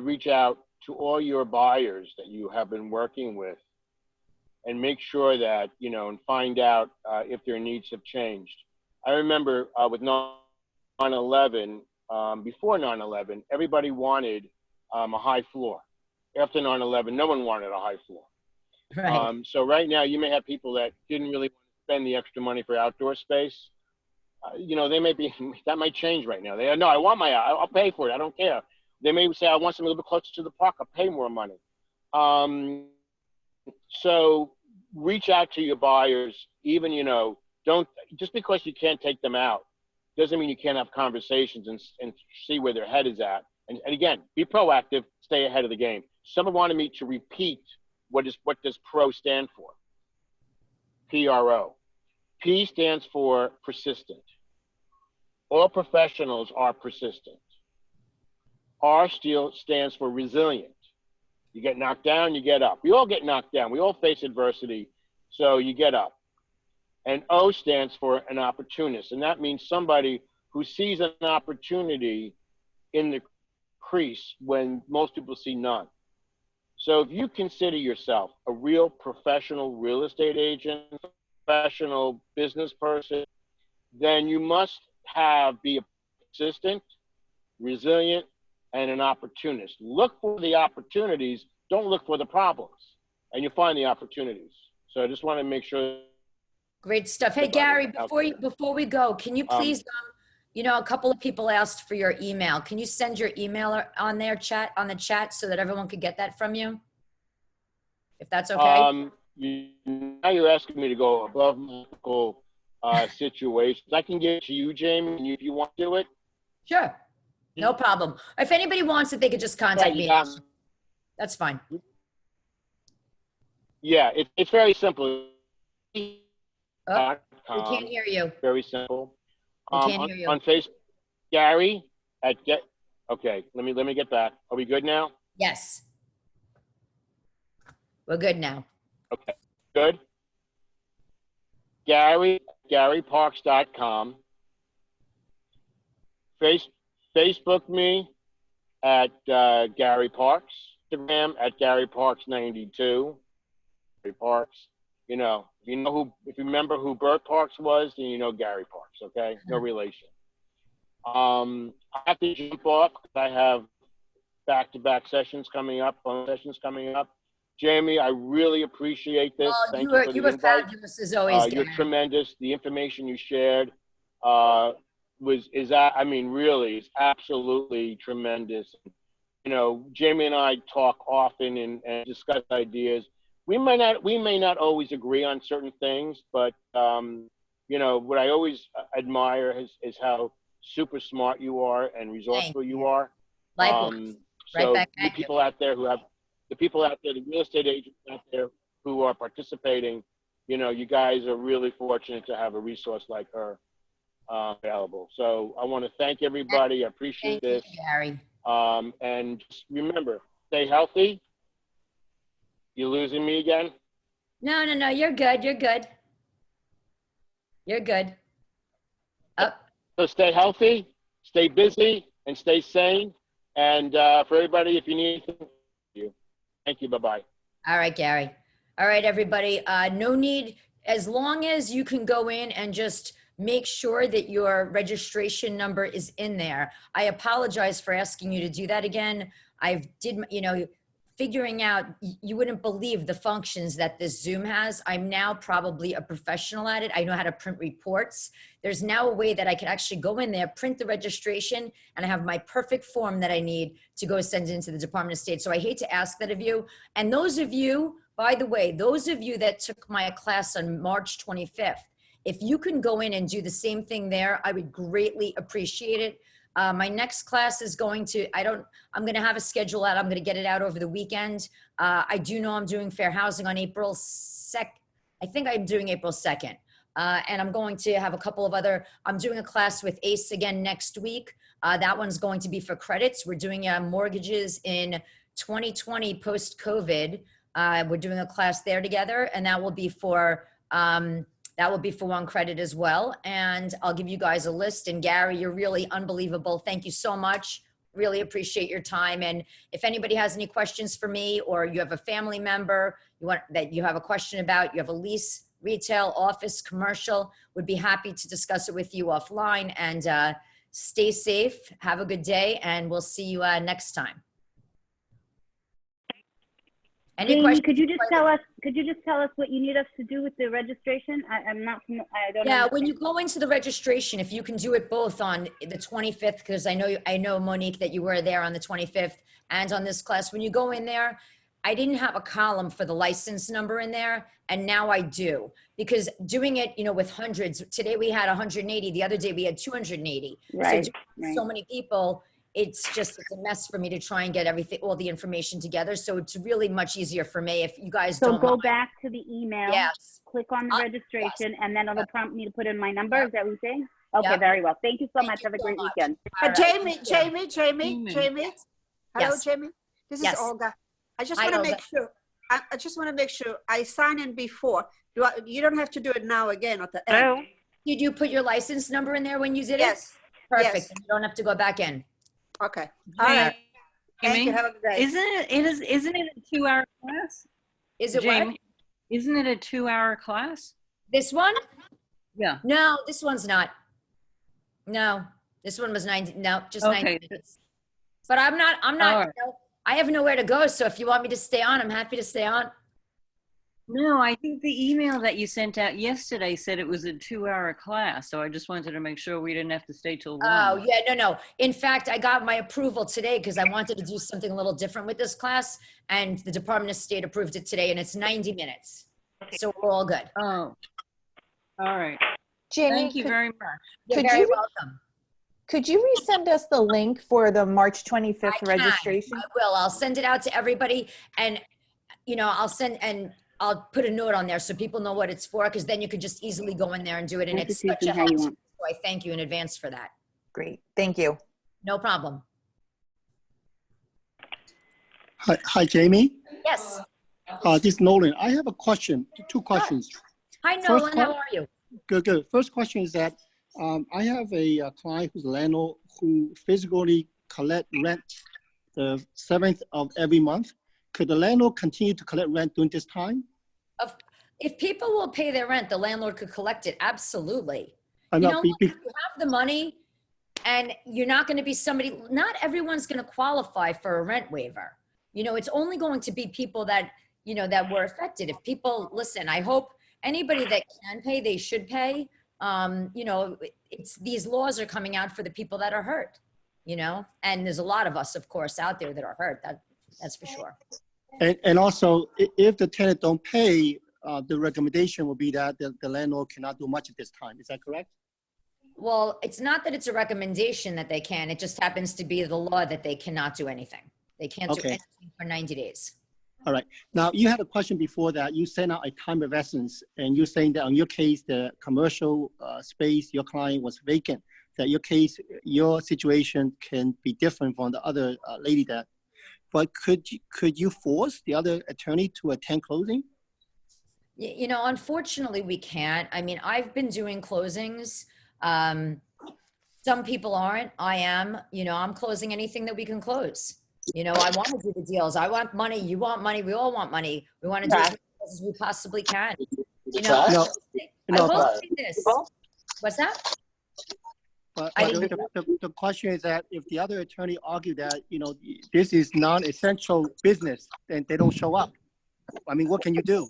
S17: reach out to all your buyers that you have been working with and make sure that, you know, and find out if their needs have changed. I remember with 9/11, before 9/11, everybody wanted a high floor. After 9/11, no one wanted a high floor.
S3: Right.
S17: So right now, you may have people that didn't really want to spend the extra money for outdoor space. You know, that might change right now. No, I'll pay for it. I don't care. They may say, I want something a little bit closer to the park. I'll pay more money. So reach out to your buyers. Even, you know, just because you can't take them out doesn't mean you can't have conversations and see where their head is at. And again, be proactive, stay ahead of the game. Someone wanted me to repeat what does PRO stand for? PRO. P stands for persistent. All professionals are persistent. R still stands for resilient. You get knocked down, you get up. We all get knocked down. We all face adversity, so you get up. And O stands for an opportunist, and that means somebody who sees an opportunity in the crease when most people see none. So if you consider yourself a real professional real estate agent, professional business person, then you must be persistent, resilient, and an opportunist. Look for the opportunities, don't look for the problems, and you'll find the opportunities. So I just want to make sure.
S3: Great stuff. Hey, Gary, before we go, can you please, you know, a couple of people asked for your email. Can you send your email on the chat so that everyone could get that from you? If that's okay.
S17: Now you're asking me to go above medical situations. I can give it to you, Jamie, if you want to do it.
S3: Sure. No problem. If anybody wants it, they could just contact me. That's fine.
S17: Yeah, it's very simple.
S3: Oh, we can't hear you.
S17: Very simple.
S3: We can't hear you.
S17: On Facebook, Gary okay, let me get back. Are we good now?
S3: Yes. We're good now.
S17: Okay, good. GaryParks.com. Facebook me, at Gary Parks, Instagram at Gary Parks 92. Gary Parks, you know, if you remember who Bert Parks was, then you know Gary Parks. Okay, no relation. I have to jump off because I have back-to-back sessions coming up. Jamie, I really appreciate this.
S3: Oh,
S17: Thank
S3: you
S17: you for
S3: were
S17: the invite.
S3: fabulous as always,
S17: You're
S3: Gary.
S17: tremendous. The information you shared really is absolutely tremendous. You know, Jamie and I talk often and discuss ideas. We may not always agree on certain things, but you know, what I always admire is how super smart you are and resourceful you are.
S3: Likewise.
S17: So
S3: Right back
S17: the
S3: at you.
S17: people out there, the real estate agents out there who are participating, you know, you guys are really fortunate to have a resource like her available. So I want to thank everybody. I appreciate this.
S3: Thank you, Gary.
S17: And just remember, stay healthy. You losing me again?
S3: No, you're good. You're good. You're good.
S17: So stay healthy, stay busy, and stay sane. And for everybody, if you need anything, thank you. Bye-bye.
S3: All right, Gary. All right, everybody. No need, as long as you can go in and just make sure that your registration number is in there. I apologize for asking you to do that again. Figuring out, you wouldn't believe the functions that this Zoom has. I'm now probably a professional at it. I know how to print reports. There's now a way that I can actually go in there, print the registration, and I have my perfect form that I need to go send it into the Department of State. So I hate to ask that of you. And those of you, by the way, those of you that took my class on March 25th, if you can go in and do the same thing there, I would greatly appreciate it. My next class is I'm going to have a schedule out. I'm going to get it out over the weekend. I do know I'm doing fair housing on April 2nd. I think I'm doing April 2nd. And I'm going to have a couple of I'm doing a class with ACE again next week. That one's going to be for credits. We're doing mortgages in 2020 post-COVID. We're doing a class there together, and that will be for one credit as well. And I'll give you guys a list. And Gary, you're really unbelievable. Thank you so much. Really appreciate your time. And if anybody has any questions for me, or you have a family member that you have a question about, you have a lease, retail, office, commercial, would be happy to discuss it with you offline. And stay safe. Have a good day. And we'll see you next time.
S16: Jamie, could you just tell us what you need us to do with the registration? I don't know.
S3: When you go into the registration, if you can do it both on the 25th, because I know Monique that you were there on the 25th and on this class. When you go in there, I didn't have a column for the license number in there, and now I do, because doing it, with hundreds. Today we had 180. The other day we had 280.
S16: Right.
S3: So many people. It's a mess for me to try and get all the information together. So it's really much easier for me if you guys don't.
S16: So go
S3: mind.
S16: back to the email,
S3: yes.
S16: Click on the registration, and then it'll prompt me to put in my number.
S3: Yep.
S16: Is that what you're saying? Okay,
S3: Yep.
S16: very well. Thank you so much. Have a great weekend.
S14: Jamie. Hello,
S3: Yes.
S14: Jamie. This is
S3: Yes.
S14: Olga. I just
S3: Hi,
S14: want to
S3: Olga.
S14: make sure. I just want to make sure I signed in before. You don't have to do it now again at the end.
S1: Hello?
S3: Did you put your license number in there when you did
S14: Yes.
S3: it? Perfect.
S14: Yes.
S3: You don't have to go back in.
S14: Okay. All right. Thank
S10: Jamie,
S14: you. Have a good day.
S10: Isn't it a 2-hour class?
S3: Is it
S10: Jamie,
S3: what?
S10: isn't it a 2-hour class?
S3: This one?
S10: Yeah.
S3: No, this one's not. No, this one was 90. No, just 90 minutes. But I'm not,
S10: All right.
S3: I have nowhere to go. So if you want me to stay on, I'm happy to stay on.
S10: No, I think the email that you sent out yesterday said it was a 2-hour class. So I just wanted to make sure we didn't have to stay till 1.
S3: Oh, yeah, no. In fact, I got my approval today because I wanted to do something a little different with this class, and the Department of State approved it today, and it's 90 minutes. So we're all good.
S10: Oh, all right.
S18: Jamie,
S10: Thank you very much.
S3: You're very welcome.
S18: Could you resend us the link for the March 25th registration?
S3: I will. I'll send it out to everybody, and I'll put a note on there so people know what it's for, because then you could just easily go in there and do it. And it's such a help. So I thank you in advance for that.
S18: Great. Thank you.
S3: No problem.
S20: Hi, Jamie.
S3: Yes.
S20: This is Nolan. I have a question, 2 questions.
S3: Hi, Nolan. How are you?
S20: Good. First question is that I have a client who's a landlord who physically collect rent the 7th of every month, could the landlord continue to collect rent during this time?
S3: If people will pay their rent, the landlord could collect it. Absolutely.
S20: I
S3: You
S20: know,
S3: know, if you have the money and you're not going to be somebody, not everyone's going to qualify for a rent waiver. You know, it's only going to be people that, you know, that were affected. If people, listen, I hope anybody that can pay, they should pay. You know, these laws are coming out for the people that are hurt, you know, and there's a lot of us, of course, out there that are hurt. That's for sure.
S20: And also, if the tenant don't pay, the recommendation will be that the landlord cannot do much at this time. Is that correct?
S3: Well, it's not that it's a recommendation that they can. It just happens to be the law that they cannot do anything. They can't do anything for 90 days.
S20: All right. Now, you had a question before that. You sent out a time of essence, and you're saying that on your case, the commercial space, your client was vacant, that your case, your situation can be different from the other lady that. But could you force the other attorney to attend closing?
S3: You know, unfortunately, we can't. I mean, I've been doing closings. Some people aren't. I am. You know, I'm closing anything that we can close. You know, I want to do the deals. I want money. You want money. We all want money. We want to do as many deals as we possibly can. You know, I will say this. What's that?
S20: But the question is that if the other attorney argued that, you know, this is non-essential business, then they don't show up. I mean, what can you do?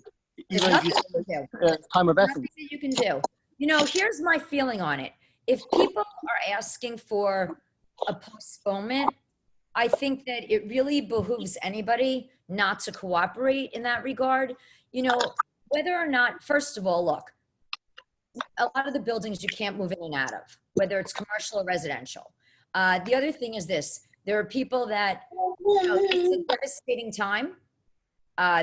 S3: There's
S20: Even if you say time of essence.
S3: nothing you can do. You know, here's my feeling on it. If people are asking for a postponement, I think that it really behooves anybody not to cooperate in that regard. You know, whether or not, first of all, look, a lot of the buildings you can't move in and out of, whether it's commercial or residential. The other thing is this, there are people that, you know, it's a devastating time.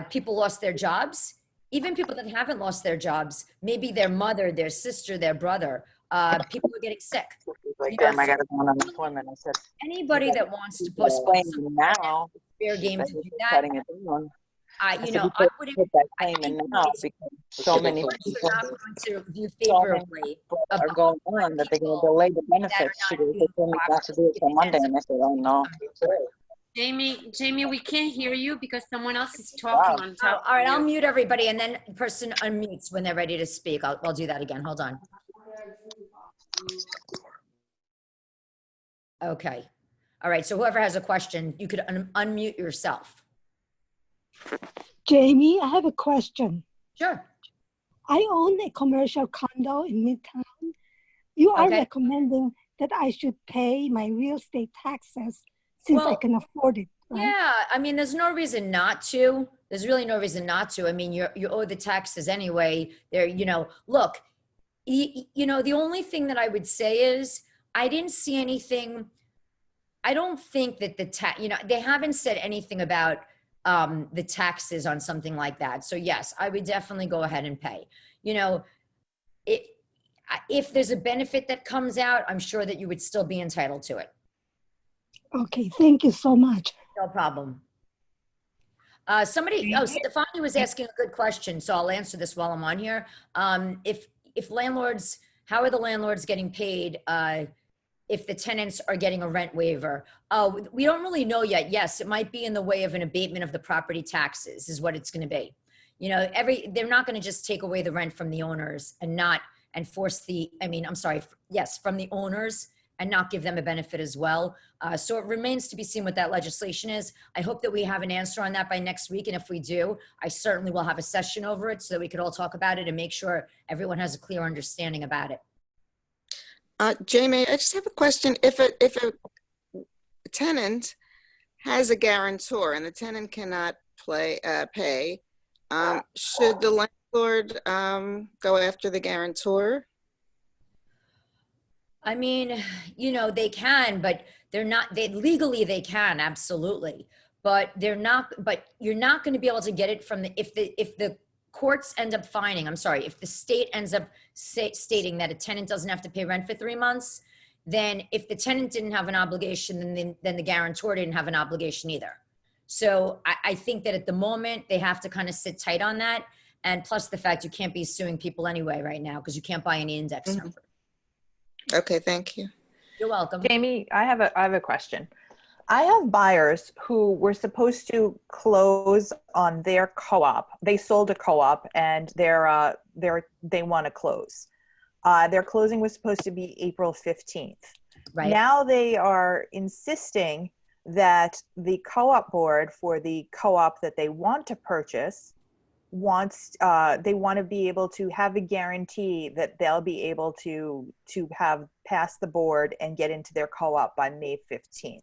S3: People lost their jobs. Even people that haven't lost their jobs, maybe their mother, their sister, their brother, people are getting sick.
S9: Like, damn, I got to go on unemployment. I said,
S3: anybody that wants to postpone
S9: now,
S3: fair game to do that.
S9: cutting it down.
S3: You know, I wouldn't
S9: put that claim in now because so many people
S3: not going to view favorably
S9: are going on that they're going to delay the benefits. They told me not to do it till Monday, and I said, oh no.
S6: Jamie, we can't hear you because someone else is talking on top.
S3: All right, I'll mute everybody and then person unmutes when they're ready to speak. I'll do that again. Hold on. Okay. All right. So whoever has a question, you could unmute yourself.
S21: Jamie, I have a question.
S3: Sure.
S21: I own a commercial condo in Midtown. You are recommending that I should pay my real estate taxes since I can afford it, right?
S3: Yeah, I mean, there's no reason not to. There's really no reason not to. I mean, you owe the taxes anyway. There, you know, look, you know, the only thing that I would say is I didn't see anything. I don't think that you know, they haven't said anything about the taxes on something like that. So yes, I would definitely go ahead and pay. You know, if there's a benefit that comes out, I'm sure that you would still be entitled to it.
S21: Okay, thank you so much.
S3: No problem. Stefani was asking a good question, so I'll answer this while I'm on here. If landlords, how are the landlords getting paid if the tenants are getting a rent waiver? We don't really know yet. Yes, it might be in the way of an abatement of the property taxes is what it's going to be. You know, they're not going to just take away the rent from the owners and force from the owners and not give them a benefit as well. So it remains to be seen what that legislation is. I hope that we have an answer on that by next week. And if we do, I certainly will have a session over it so that we could all talk about it and make sure everyone has a clear understanding about it.
S22: Jamie, I just have a question. If a tenant has a guarantor and the tenant cannot pay, should the landlord go after the guarantor?
S3: I mean, you know, they can, but legally they can, absolutely. But you're not going to be able to get it from if the courts end up if the state ends up stating that a tenant doesn't have to pay rent for 3 months, then if the tenant didn't have an obligation, then the guarantor didn't have an obligation either. So I think that at the moment they have to kind of sit tight on that. And plus the fact you can't be suing people anyway right now because you can't buy any index number.
S22: Okay, thank you.
S3: You're welcome.
S18: Jamie, I have a question. I have buyers who were supposed to close on their co-op. They sold a co-op and they want to close. Their closing was supposed to be April 15th.
S3: Right.
S18: Now they are insisting that the co-op board for the co-op that they want to purchase they want to be able to have a guarantee that they'll be able to have passed the board and get into their co-op by May 15th.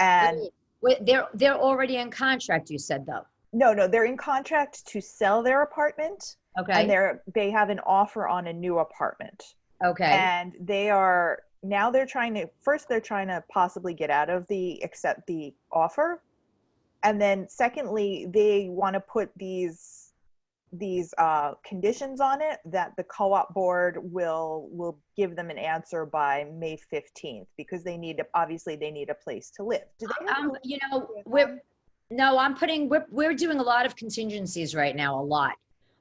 S18: And
S3: Wait, they're already in contract, you said, though.
S18: no, they're in contract to sell their apartment.
S3: Okay.
S18: And they have an offer on a new apartment.
S3: Okay.
S18: And they're trying to possibly get out of accept the offer. And then secondly, they want to put these conditions on it that the co-op board will give them an answer by May 15th, because they need a place to live. Do they have
S3: you know, we're doing a lot of contingencies right now,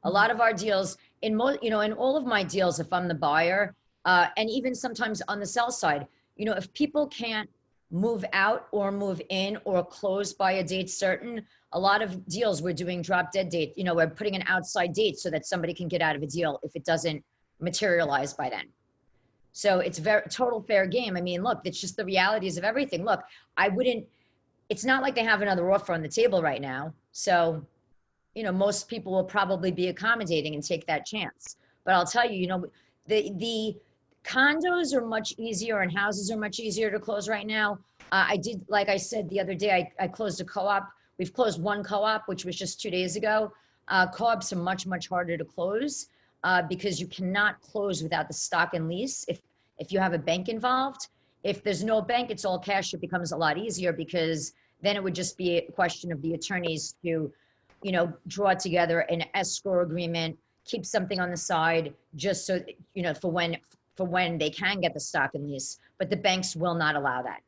S3: a lot of our deals in all of my deals, if I'm the buyer, and even sometimes on the sell side, you know, if people can't move out or move in or close by a date certain, a lot of deals we're doing drop dead date. You know, we're putting an outside date so that somebody can get out of a deal if it doesn't materialize by then. So it's total fair game. I mean, look, it's just the realities of everything. Look, it's not like they have another offer on the table right now. So, you know, most people will probably be accommodating and take that chance. But I'll tell you, you know, the condos are much easier and houses are much easier to close right now. I did, like I said the other day, I closed a co-op. We've closed one co-op, which was just 2 days ago. Co-ops are much, much harder to close because you cannot close without the stock and lease if you have a bank involved. If there's no bank, it's all cash. It becomes a lot easier because then it would just be a question of the attorneys to, you know, draw together an escrow agreement, keep something on the side just so, you know, for when they can get the stock and lease, but the banks will not allow that.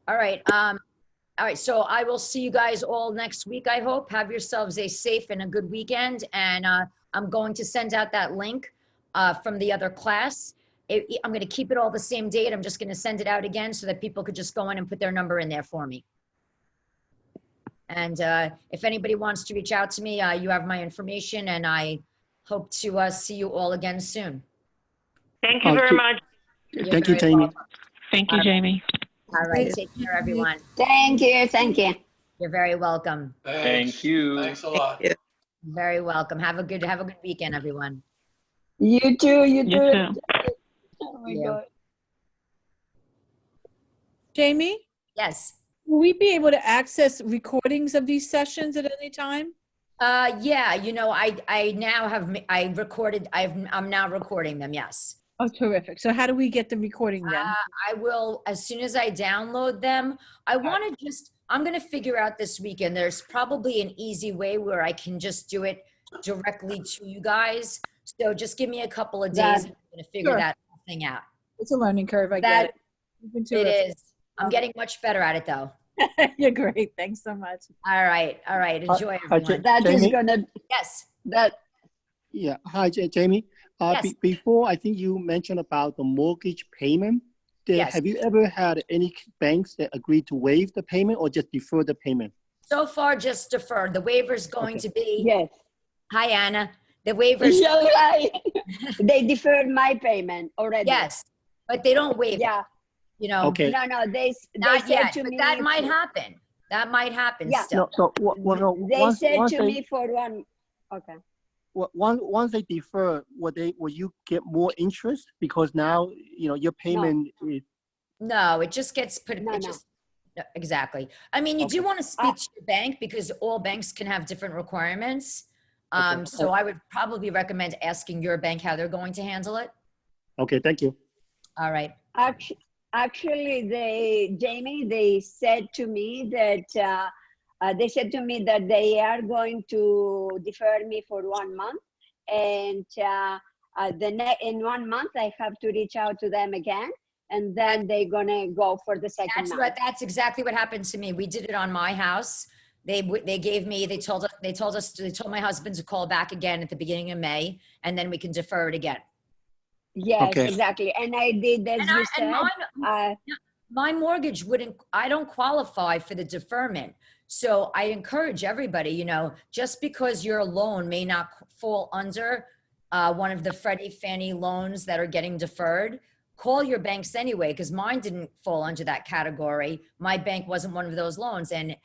S3: All right. All right. So I will see you guys all next week, I hope. Have yourselves a safe and a good weekend. And I'm going to send out that link from the other class. I'm going to keep it all the same date. I'm just going to send it out again so that people could just go in and put their number in there for me. And if anybody wants to reach out to me, you have my information, and I hope to see you all again soon.
S13: Thank you very much.
S20: Thank you, Jamie.
S1: Thank you, Jamie.
S3: All right. Take care, everyone.
S2: Thank you. Thank you.
S3: You're very welcome.
S5: Thank you.
S2: Thanks a lot. Yeah.
S3: Very welcome. Have a good weekend, everyone.
S2: You too. You too.
S1: You too.
S2: Oh my God.
S23: Jamie?
S3: Yes.
S23: Will we be able to access recordings of these sessions at any time?
S3: Yeah, you know, I'm now recording them. Yes.
S23: Oh, terrific. So how do we get the recording then?
S3: I will, as soon as I download them. I'm going to figure out this weekend. There's probably an easy way where I can just do it directly to you guys. So just give me a couple of days. I'm going to figure that thing out.
S23: It's a learning curve. I get it.
S3: It is. I'm getting much better at it, though.
S23: You're great. Thanks so much.
S3: All right. Enjoy, everyone.
S2: That is gonna.
S3: Yes.
S20: Yeah. Hi, Jamie.
S3: Yes.
S20: Before, I think you mentioned about the mortgage payment.
S3: Yes.
S20: Have you ever had any banks that agreed to waive the payment or just defer the payment?
S3: So far, just defer. The waiver is going to be.
S2: Yes.
S3: Hi, Anna. The waivers.
S2: You're right. They deferred my payment already.
S3: Yes, but they don't waive.
S2: Yeah.
S3: You know.
S20: Okay.
S2: No, they
S3: Not
S2: said
S3: yet,
S2: to
S3: but
S2: me.
S3: that might happen. That might happen
S2: Yeah.
S3: still.
S2: They said to me for one. Okay.
S20: Once they defer, will you get more interest because now you know your payment is.
S3: No, it just gets put.
S2: No.
S3: Exactly. I mean, you do want to speak to your bank because all banks can have different requirements. So I would probably recommend asking your bank how they're going to handle it.
S20: Okay, thank you.
S3: All right.
S2: Actually, they said to me that they are going to defer me for 1 month, and in 1 month I have to reach out to them again, and then they're gonna go for the second month.
S3: That's exactly what happened to me. We did it on my house. They told my husband to call back again at the beginning of May, and then we can defer it again.
S2: Yes,
S20: Okay.
S2: exactly. And I did, as you said,
S3: my mortgage wouldn't, I don't qualify for the deferment. So I encourage everybody, you know, just because your loan may not fall under one of the Freddie Fannie loans that are getting deferred, call your banks anyway, because mine didn't fall under that category. My bank wasn't one of those loans, and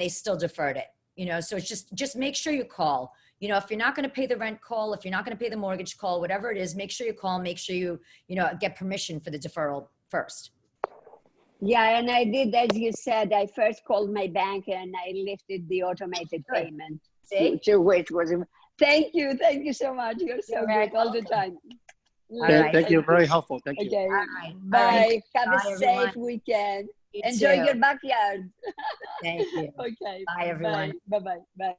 S3: they still deferred it. You know, so it's just make sure you call. You know, if you're not going to pay the rent, call. If you're not going to pay the mortgage, call. Whatever it is, make sure you call. Make sure you get permission for the deferral first.
S2: Yeah, and I did, as you said, I first called my bank and I lifted the automated payment, which was, thank you so much. You're so great all the time.
S20: Thank you, very helpful. Thank you.
S2: Okay,
S3: All right.
S2: bye. Have
S3: Bye,
S2: a safe
S3: everyone.
S2: weekend.
S3: You
S2: Enjoy
S3: too.
S2: your backyard.
S3: Thank you.
S2: Okay.
S3: Bye, everyone.
S2: Bye. Bye-bye. Bye.